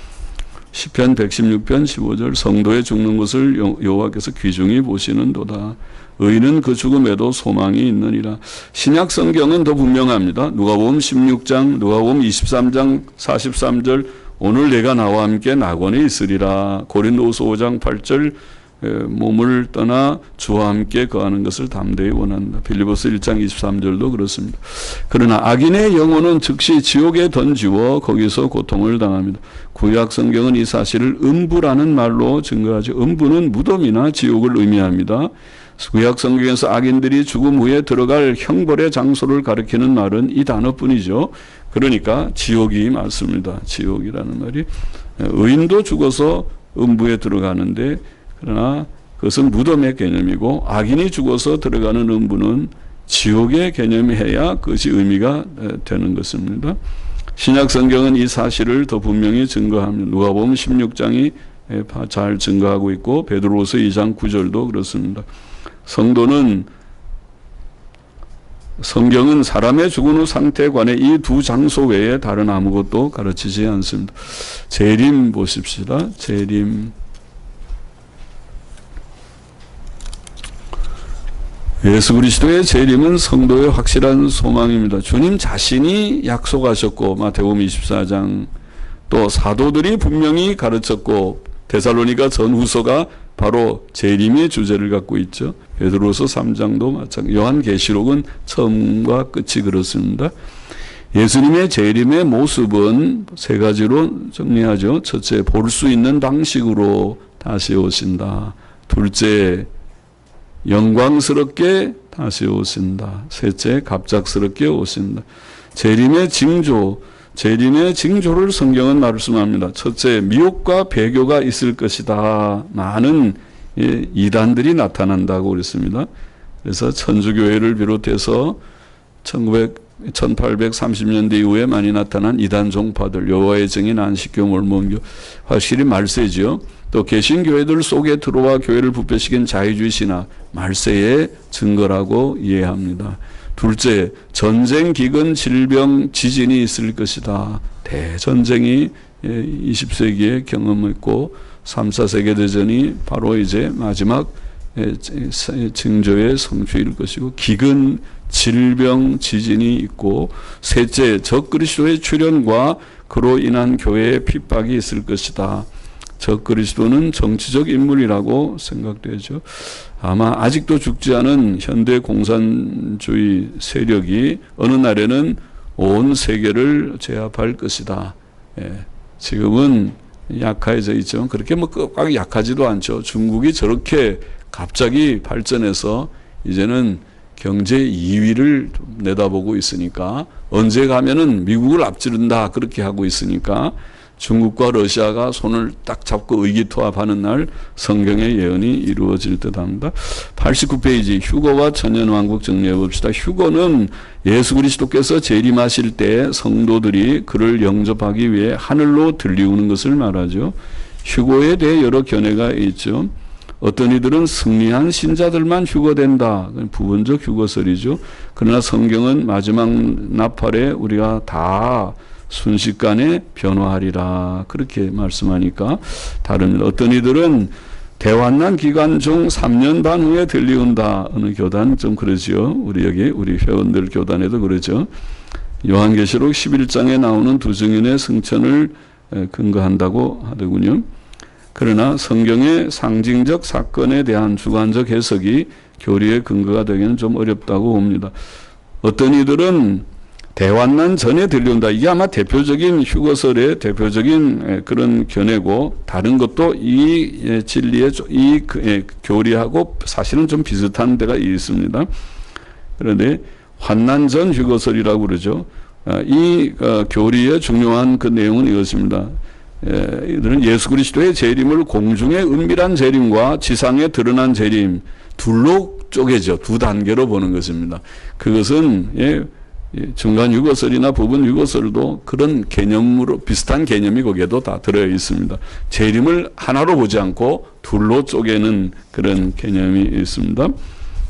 시편 116편 15절 성도의 죽는 것을 여호와께서 귀중히 보시는도다. 의인은 그 죽음에도 소망이 있느니라. 신약 성경은 더 분명합니다. 누가복음 16장, 누가복음 23장 43절 오늘 내가 나와 함께 낙원에 있으리라. 고린도후서 5장 8절 몸을 떠나 주와 함께 거하는 것을 담대히 원한다. 빌립보서 1장 23절도 그렇습니다. 그러나 악인의 영혼은 즉시 지옥에 던지워 거기서 고통을 당합니다. 구약 성경은 이 사실을 음부라는 말로 증거하죠. 음부는 무덤이나 지옥을 의미합니다. 구약 성경에서 악인들이 죽음 후에 들어갈 형벌의 장소를 가리키는 말은 이 단어뿐이죠. 그러니까 지옥이 맞습니다. 지옥이라는 말이. 의인도 죽어서 음부에 들어가는데 그러나 그것은 무덤의 개념이고 악인이 죽어서 들어가는 음부는 지옥의 개념이어야 그것이 의미가 되는 것입니다. 신약 성경은 이 사실을 더 분명히 증거합니다. 누가복음 16장이 잘 증거하고 있고 베드로후서 2장 9절도 그렇습니다. 성경은 사람의 죽은 후 상태에 관해 이 두 장소 외에 다른 아무것도 가르치지 않습니다. 재림 보십시다. 재림. 예수 그리스도의 재림은 성도의 확실한 소망입니다. 주님 자신이 약속하셨고 마태복음 24장 또 사도들이 분명히 가르쳤고 데살로니가 전후서가 바로 재림의 주제를 갖고 있죠. 베드로서 3장도 마찬가지. 요한계시록은 처음과 끝이 그렇습니다. 예수님의 재림의 모습은 세 가지로 정리하죠. 첫째, 볼 수 있는 방식으로 다시 오신다. 둘째, 영광스럽게 다시 오신다. 셋째, 갑작스럽게 오신다. 재림의 징조를 성경은 말씀합니다. 첫째, 미혹과 배교가 있을 것이다. 많은 이단들이 나타난다고 그랬습니다. 그래서 천주교회를 비롯해서 1830년대 이후에 많이 나타난 이단 종파들, 여호와의 증인, 안식교, 몰몬교, 확실히 말세죠. 또 개신교회들 속에 들어와 교회를 부패시킨 자유주의 신학, 말세의 증거라고 이해합니다. 둘째, 전쟁, 기근, 질병, 지진이 있을 것이다. 대전쟁이 20세기에 경험했고 3, 4세계대전이 바로 이제 마지막 징조의 성취일 것이고, 기근, 질병, 지진이 있고, 셋째, 적그리스도의 출현과 그로 인한 교회의 핍박이 있을 것이다. 적그리스도는 정치적 인물이라고 생각되죠. 아마 아직도 죽지 않은 현대 공산주의 세력이 어느 날에는 온 세계를 제압할 것이다. 지금은 약해져 있지만 그렇게 뭐 꽉 약하지도 않죠. 중국이 저렇게 갑자기 발전해서 이제는 경제 2위를 내다보고 있으니까 언제 가면은 미국을 앞지른다 그렇게 하고 있으니까 중국과 러시아가 손을 딱 잡고 의기투합하는 날 성경의 예언이 이루어질 듯합니다. 89페이지 휴거와 천년왕국 정리해 봅시다. 휴거는 예수 그리스도께서 재림하실 때 성도들이 그를 영접하기 위해 하늘로 들리우는 것을 말하죠. 휴거에 대해 여러 견해가 있죠. 어떤 이들은 승리한 신자들만 휴거된다. 부분적 휴거설이죠. 그러나 성경은 마지막 나팔에 우리가 다 순식간에 변화하리라 그렇게 말씀하니까 다른 어떤 이들은 대환난 기간 중 3년 반 후에 들리운다. 어느 교단 좀 그러지요. 우리 회원들 교단에도 그러죠. 요한계시록 11장에 나오는 두 증인의 승천을 근거한다고 하더군요. 그러나 성경의 상징적 사건에 대한 주관적 해석이 교리의 근거가 되기는 좀 어렵다고 봅니다. 어떤 이들은 대환난 전에 들려온다. 이게 아마 대표적인 휴거설의 대표적인 그런 견해고 다른 것도 이 진리의 이 교리하고 사실은 좀 비슷한 데가 있습니다. 그런데 환난 전 휴거설이라고 그러죠. 이 교리의 중요한 그 내용은 이것입니다. 이들은 예수 그리스도의 재림을 공중의 은밀한 재림과 지상에 드러난 재림 둘로 쪼개져 두 단계로 보는 것입니다. 그것은 중간 유거설이나 부분 유거설도 그런 개념으로 비슷한 개념이 거기에도 다 들어 있습니다. 재림을 하나로 보지 않고 둘로 쪼개는 그런 개념이 있습니다.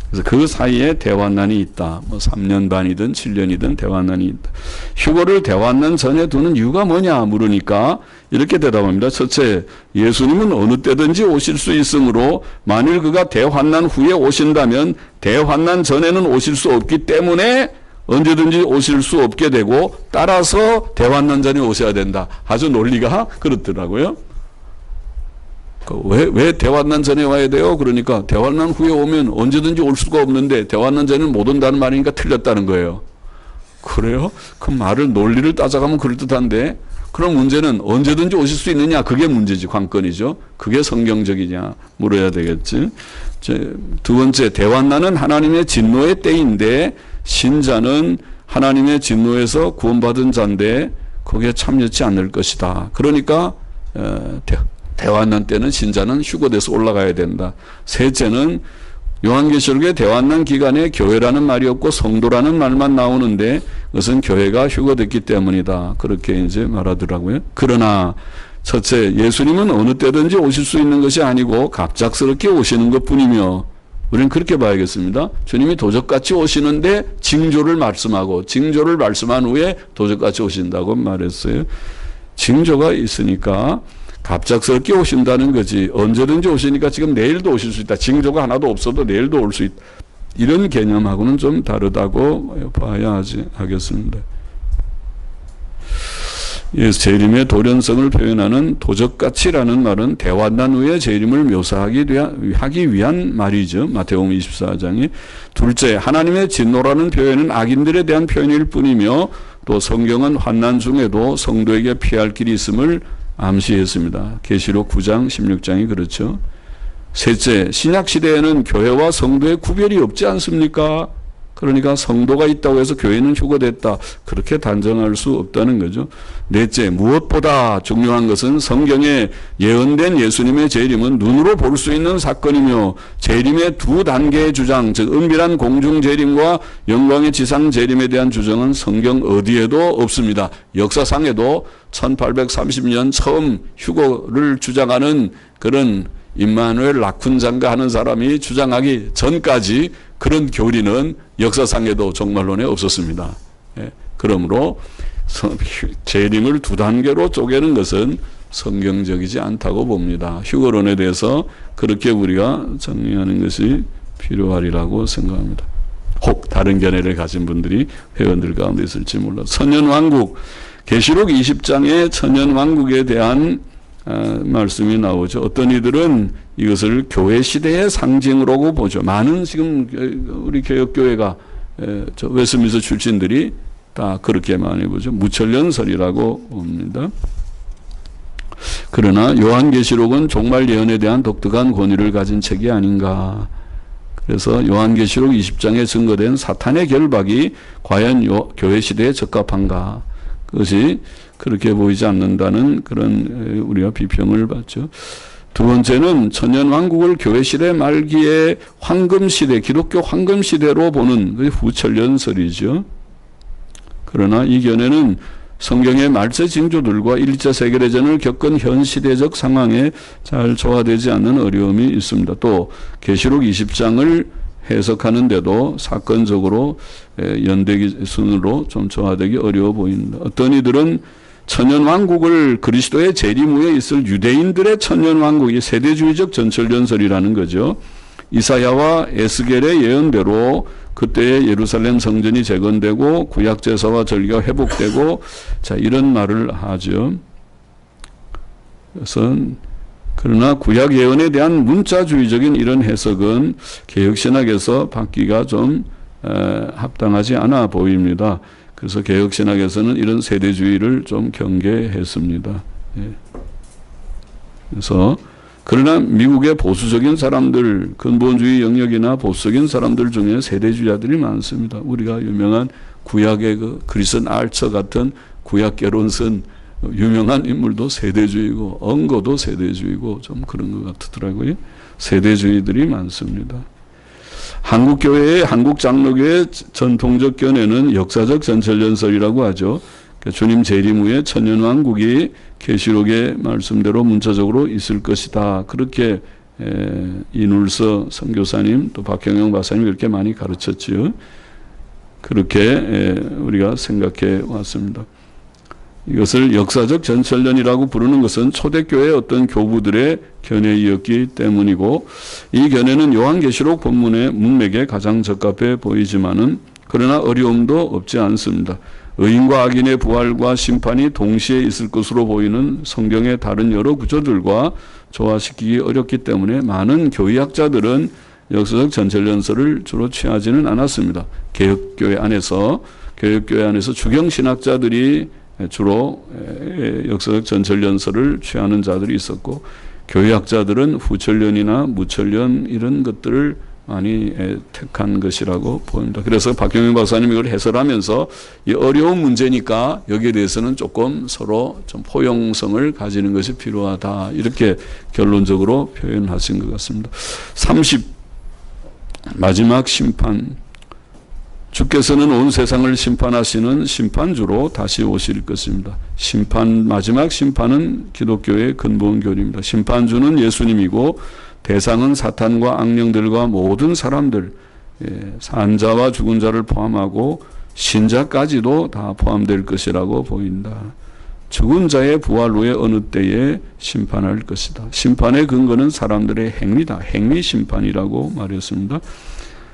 그래서 그 사이에 대환난이 있다. 뭐 3년 반이든 7년이든 대환난이 있다. 휴거를 대환난 전에 두는 이유가 뭐냐 물으니까 이렇게 대답합니다. 첫째, 예수님은 어느 때든지 오실 수 있으므로 만일 그가 대환난 후에 오신다면 대환난 전에는 오실 수 없기 때문에 언제든지 오실 수 없게 되고 따라서 대환난 전에 오셔야 된다. 아주 논리가 그렇더라고요. 왜 대환난 전에 와야 돼요? 그러니까 대환난 후에 오면 언제든지 올 수가 없는데 대환난 전에는 못 온다는 말이니까 틀렸다는 거예요. 그래요? 그 말을 논리를 따져가면 그럴듯한데 그럼 문제는 언제든지 오실 수 있느냐? 그게 문제지, 관건이죠. 그게 성경적이냐 물어야 되겠지. 두 번째, 대환난은 하나님의 진노의 때인데 신자는 하나님의 진노에서 구원받은 자인데 거기에 참여치 않을 것이다. 그러니까 대환난 때는 신자는 휴거돼서 올라가야 된다. 셋째는 요한계시록의 대환난 기간에 교회라는 말이 없고 성도라는 말만 나오는데 그것은 교회가 휴거됐기 때문이다. 그렇게 이제 말하더라고요. 그러나 첫째, 예수님은 어느 때든지 오실 수 있는 것이 아니고 갑작스럽게 오시는 것뿐이며 우리는 그렇게 봐야겠습니다. 주님이 도적같이 오시는데 징조를 말씀하고 징조를 말씀한 후에 도적같이 오신다고 말했어요. 징조가 있으니까 갑작스럽게 오신다는 거지 언제든지 오시니까 지금 내일도 오실 수 있다. 징조가 하나도 없어도 내일도 올 수 있다. 이런 개념하고는 좀 다르다고 봐야 하겠습니다. 예수 재림의 돌연성을 표현하는 도적같이라는 말은 대환난 후에 재림을 묘사하기 위한 말이죠. 마태복음 24장에. 둘째, 하나님의 진노라는 표현은 악인들에 대한 표현일 뿐이며 또 성경은 환난 중에도 성도에게 피할 길이 있음을 암시했습니다. 계시록 9장 16장이 그렇죠. 셋째, 신약시대에는 교회와 성도의 구별이 없지 않습니까? 그러니까 성도가 있다고 해서 교회는 휴거됐다. 그렇게 단정할 수 없다는 거죠. 넷째, 무엇보다 중요한 것은 성경에 예언된 예수님의 재림은 눈으로 볼 수 있는 사건이며 재림의 두 단계의 주장, 즉 은밀한 공중 재림과 영광의 지상 재림에 대한 주장은 성경 어디에도 없습니다. 역사상에도 1830년 처음 휴거를 주장하는 그런 임마누엘 라쿤장가 하는 사람이 주장하기 전까지 그런 교리는 역사상에도 종말론에 없었습니다. 그러므로 재림을 두 단계로 쪼개는 것은 성경적이지 않다고 봅니다. 휴거론에 대해서 그렇게 우리가 정리하는 것이 필요하리라고 생각합니다. 혹 다른 견해를 가진 분들이 회원들 가운데 있을지 몰라도. 천년왕국, 계시록 20장에 천년왕국에 대한 말씀이 나오죠. 어떤 이들은 이것을 교회 시대의 상징으로 보죠. 많은 지금 우리 개혁교회가 웨스트민스터 출신들이 다 그렇게 많이 보죠. 무천년설이라고 봅니다. 그러나 요한계시록은 종말 예언에 대한 독특한 권위를 가진 책이 아닌가. 그래서 요한계시록 20장에 증거된 사탄의 결박이 과연 교회 시대에 적합한가. 그것이 그렇게 보이지 않는다는 그런 우리가 비평을 받죠. 두 번째는 천년왕국을 교회 시대 말기에 황금시대, 기독교 황금시대로 보는 그 후천년설이죠. 그러나 이 견해는 성경의 말세 징조들과 1차 세계대전을 겪은 현 시대적 상황에 잘 조화되지 않는 어려움이 있습니다. 또 계시록 20장을 해석하는데도 사건적으로 연대기 순으로 좀 조화되기 어려워 보입니다. 어떤 이들은 천년왕국을 그리스도의 재림 후에 있을 유대인들의 천년왕국이 세대주의적 전철전설이라는 거죠. 이사야와 에스겔의 예언대로 그때의 예루살렘 성전이 재건되고 구약제사와 절기가 회복되고 자 이런 말을 하죠. 그래서 그러나 구약 예언에 대한 문자주의적인 이런 해석은 개혁신학에서 받기가 좀 합당하지 않아 보입니다. 그래서 개혁신학에서는 이런 세대주의를 좀 경계했습니다. 그래서 그러나 미국의 보수적인 사람들, 근본주의 영역이나 보수적인 사람들 중에 세대주의자들이 많습니다. 우리가 유명한 구약의 그 그리슨 알처 같은 구약개론 쓴 유명한 인물도 세대주의고 언거도 세대주의고 좀 그런 것 같더라고요. 세대주의들이 많습니다. 한국교회의 한국장로교의 전통적 견해는 역사적 전철전설이라고 하죠. 주님 재림 후에 천년왕국이 계시록의 말씀대로 문자적으로 있을 것이다. 그렇게 이눌서 선교사님 또 박경영 박사님이 그렇게 많이 가르쳤지요. 그렇게 우리가 생각해 왔습니다. 이것을 역사적 전철년이라고 부르는 것은 초대교회의 어떤 교부들의 견해이었기 때문이고 이 견해는 요한계시록 본문의 문맥에 가장 적합해 보이지만은 그러나 어려움도 없지 않습니다. 의인과 악인의 부활과 심판이 동시에 있을 것으로 보이는 성경의 다른 여러 구조들과 조화시키기 어렵기 때문에 많은 교의학자들은 역사적 전철전설을 주로 취하지는 않았습니다. 개혁교회 안에서 주경신학자들이 주로 역사적 전철전설을 취하는 자들이 있었고 교회학자들은 후천년이나 무천년 이런 것들을 많이 택한 것이라고 보입니다. 그래서 박경영 박사님이 이걸 해설하면서 이 어려운 문제니까 여기에 대해서는 조금 서로 좀 포용성을 가지는 것이 필요하다. 이렇게 결론적으로 표현하신 것 같습니다. 30 마지막 심판. 주께서는 온 세상을 심판하시는 심판주로 다시 오실 것입니다. 마지막 심판은 기독교의 근본 교리입니다. 심판주는 예수님이고 대상은 사탄과 악령들과 모든 사람들, 산자와 죽은 자를 포함하고 신자까지도 다 포함될 것이라고 보인다. 죽은 자의 부활 후에 어느 때에 심판할 것이다. 심판의 근거는 사람들의 행위다. 행위 심판이라고 말했습니다.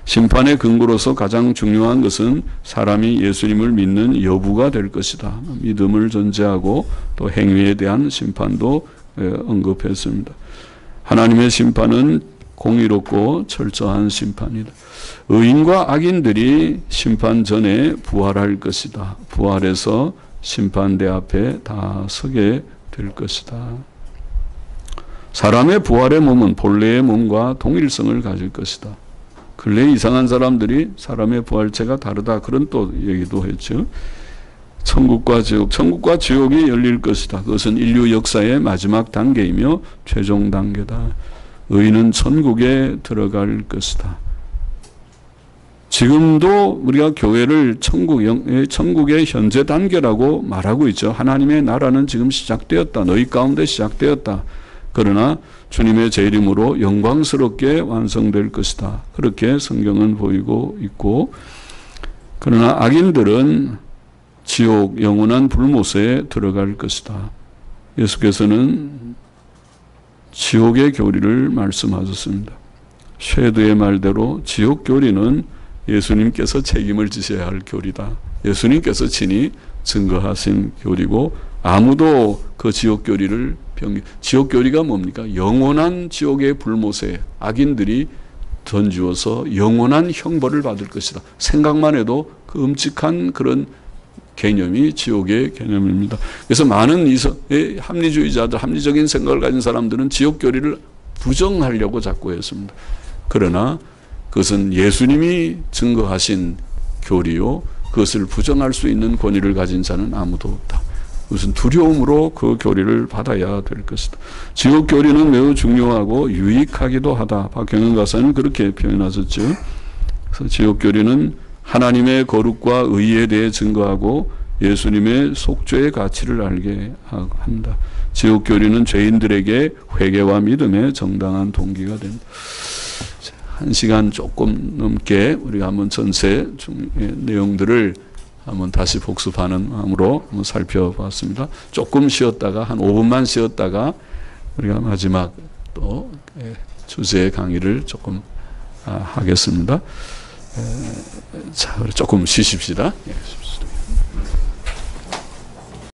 심판의 근거로서 가장 중요한 것은 사람이 예수님을 믿는 여부가 될 것이다. 믿음을 전제하고 또 행위에 대한 심판도 언급했습니다. 하나님의 심판은 공의롭고 철저한 심판이다. 의인과 악인들이 심판 전에 부활할 것이다. 부활해서 심판대 앞에 다 서게 될 것이다. 사람의 부활의 몸은 본래의 몸과 동일성을 가질 것이다. 근래 이상한 사람들이 사람의 부활체가 다르다. 그런 또 얘기도 했죠. 천국과 지옥이 열릴 것이다. 그것은 인류 역사의 마지막 단계이며 최종 단계다. 의인은 천국에 들어갈 것이다. 지금도 우리가 교회를 천국의 현재 단계라고 말하고 있죠. 하나님의 나라는 지금 시작되었다. 너희 가운데 시작되었다. 그러나 주님의 재림으로 영광스럽게 완성될 것이다. 그렇게 성경은 보이고 있고, 그러나 악인들은 지옥 영원한 불못에 들어갈 것이다. 예수께서는 지옥의 교리를 말씀하셨습니다. 쉐드의 말대로 지옥 교리는 예수님께서 책임을 지셔야 할 교리다. 예수님께서 친히 증거하신 교리고 아무도 그 지옥 교리를 지옥 교리가 뭡니까? 영원한 지옥의 불못에 악인들이 던지어서 영원한 형벌을 받을 것이다. 생각만 해도 그 음직한 그런 개념이 지옥의 개념입니다. 그래서 많은 합리주의자들, 합리적인 생각을 가진 사람들은 지옥 교리를 부정하려고 자꾸 했습니다. 그러나 그것은 예수님이 증거하신 교리요, 그것을 부정할 수 있는 권위를 가진 자는 아무도 없다. 무슨 두려움으로 그 교리를 받아야 될 것이다. 지옥 교리는 매우 중요하고 유익하기도 하다. 박경영 가사는 그렇게 표현하셨죠. 그래서 지옥 교리는 하나님의 거룩과 의에 대해 증거하고 예수님의 속죄의 가치를 알게 한다. 지옥 교리는 죄인들에게 회개와 믿음의 정당한 동기가 된다. 1시간 조금 넘게 우리가 한번 전체 내용들을 한번 다시 복습하는 마음으로 한번 살펴봤습니다. 조금 쉬었다가 한 5분만 쉬었다가 우리가 마지막 또 주제 강의를 조금 하겠습니다. 자, 조금 쉬십시다.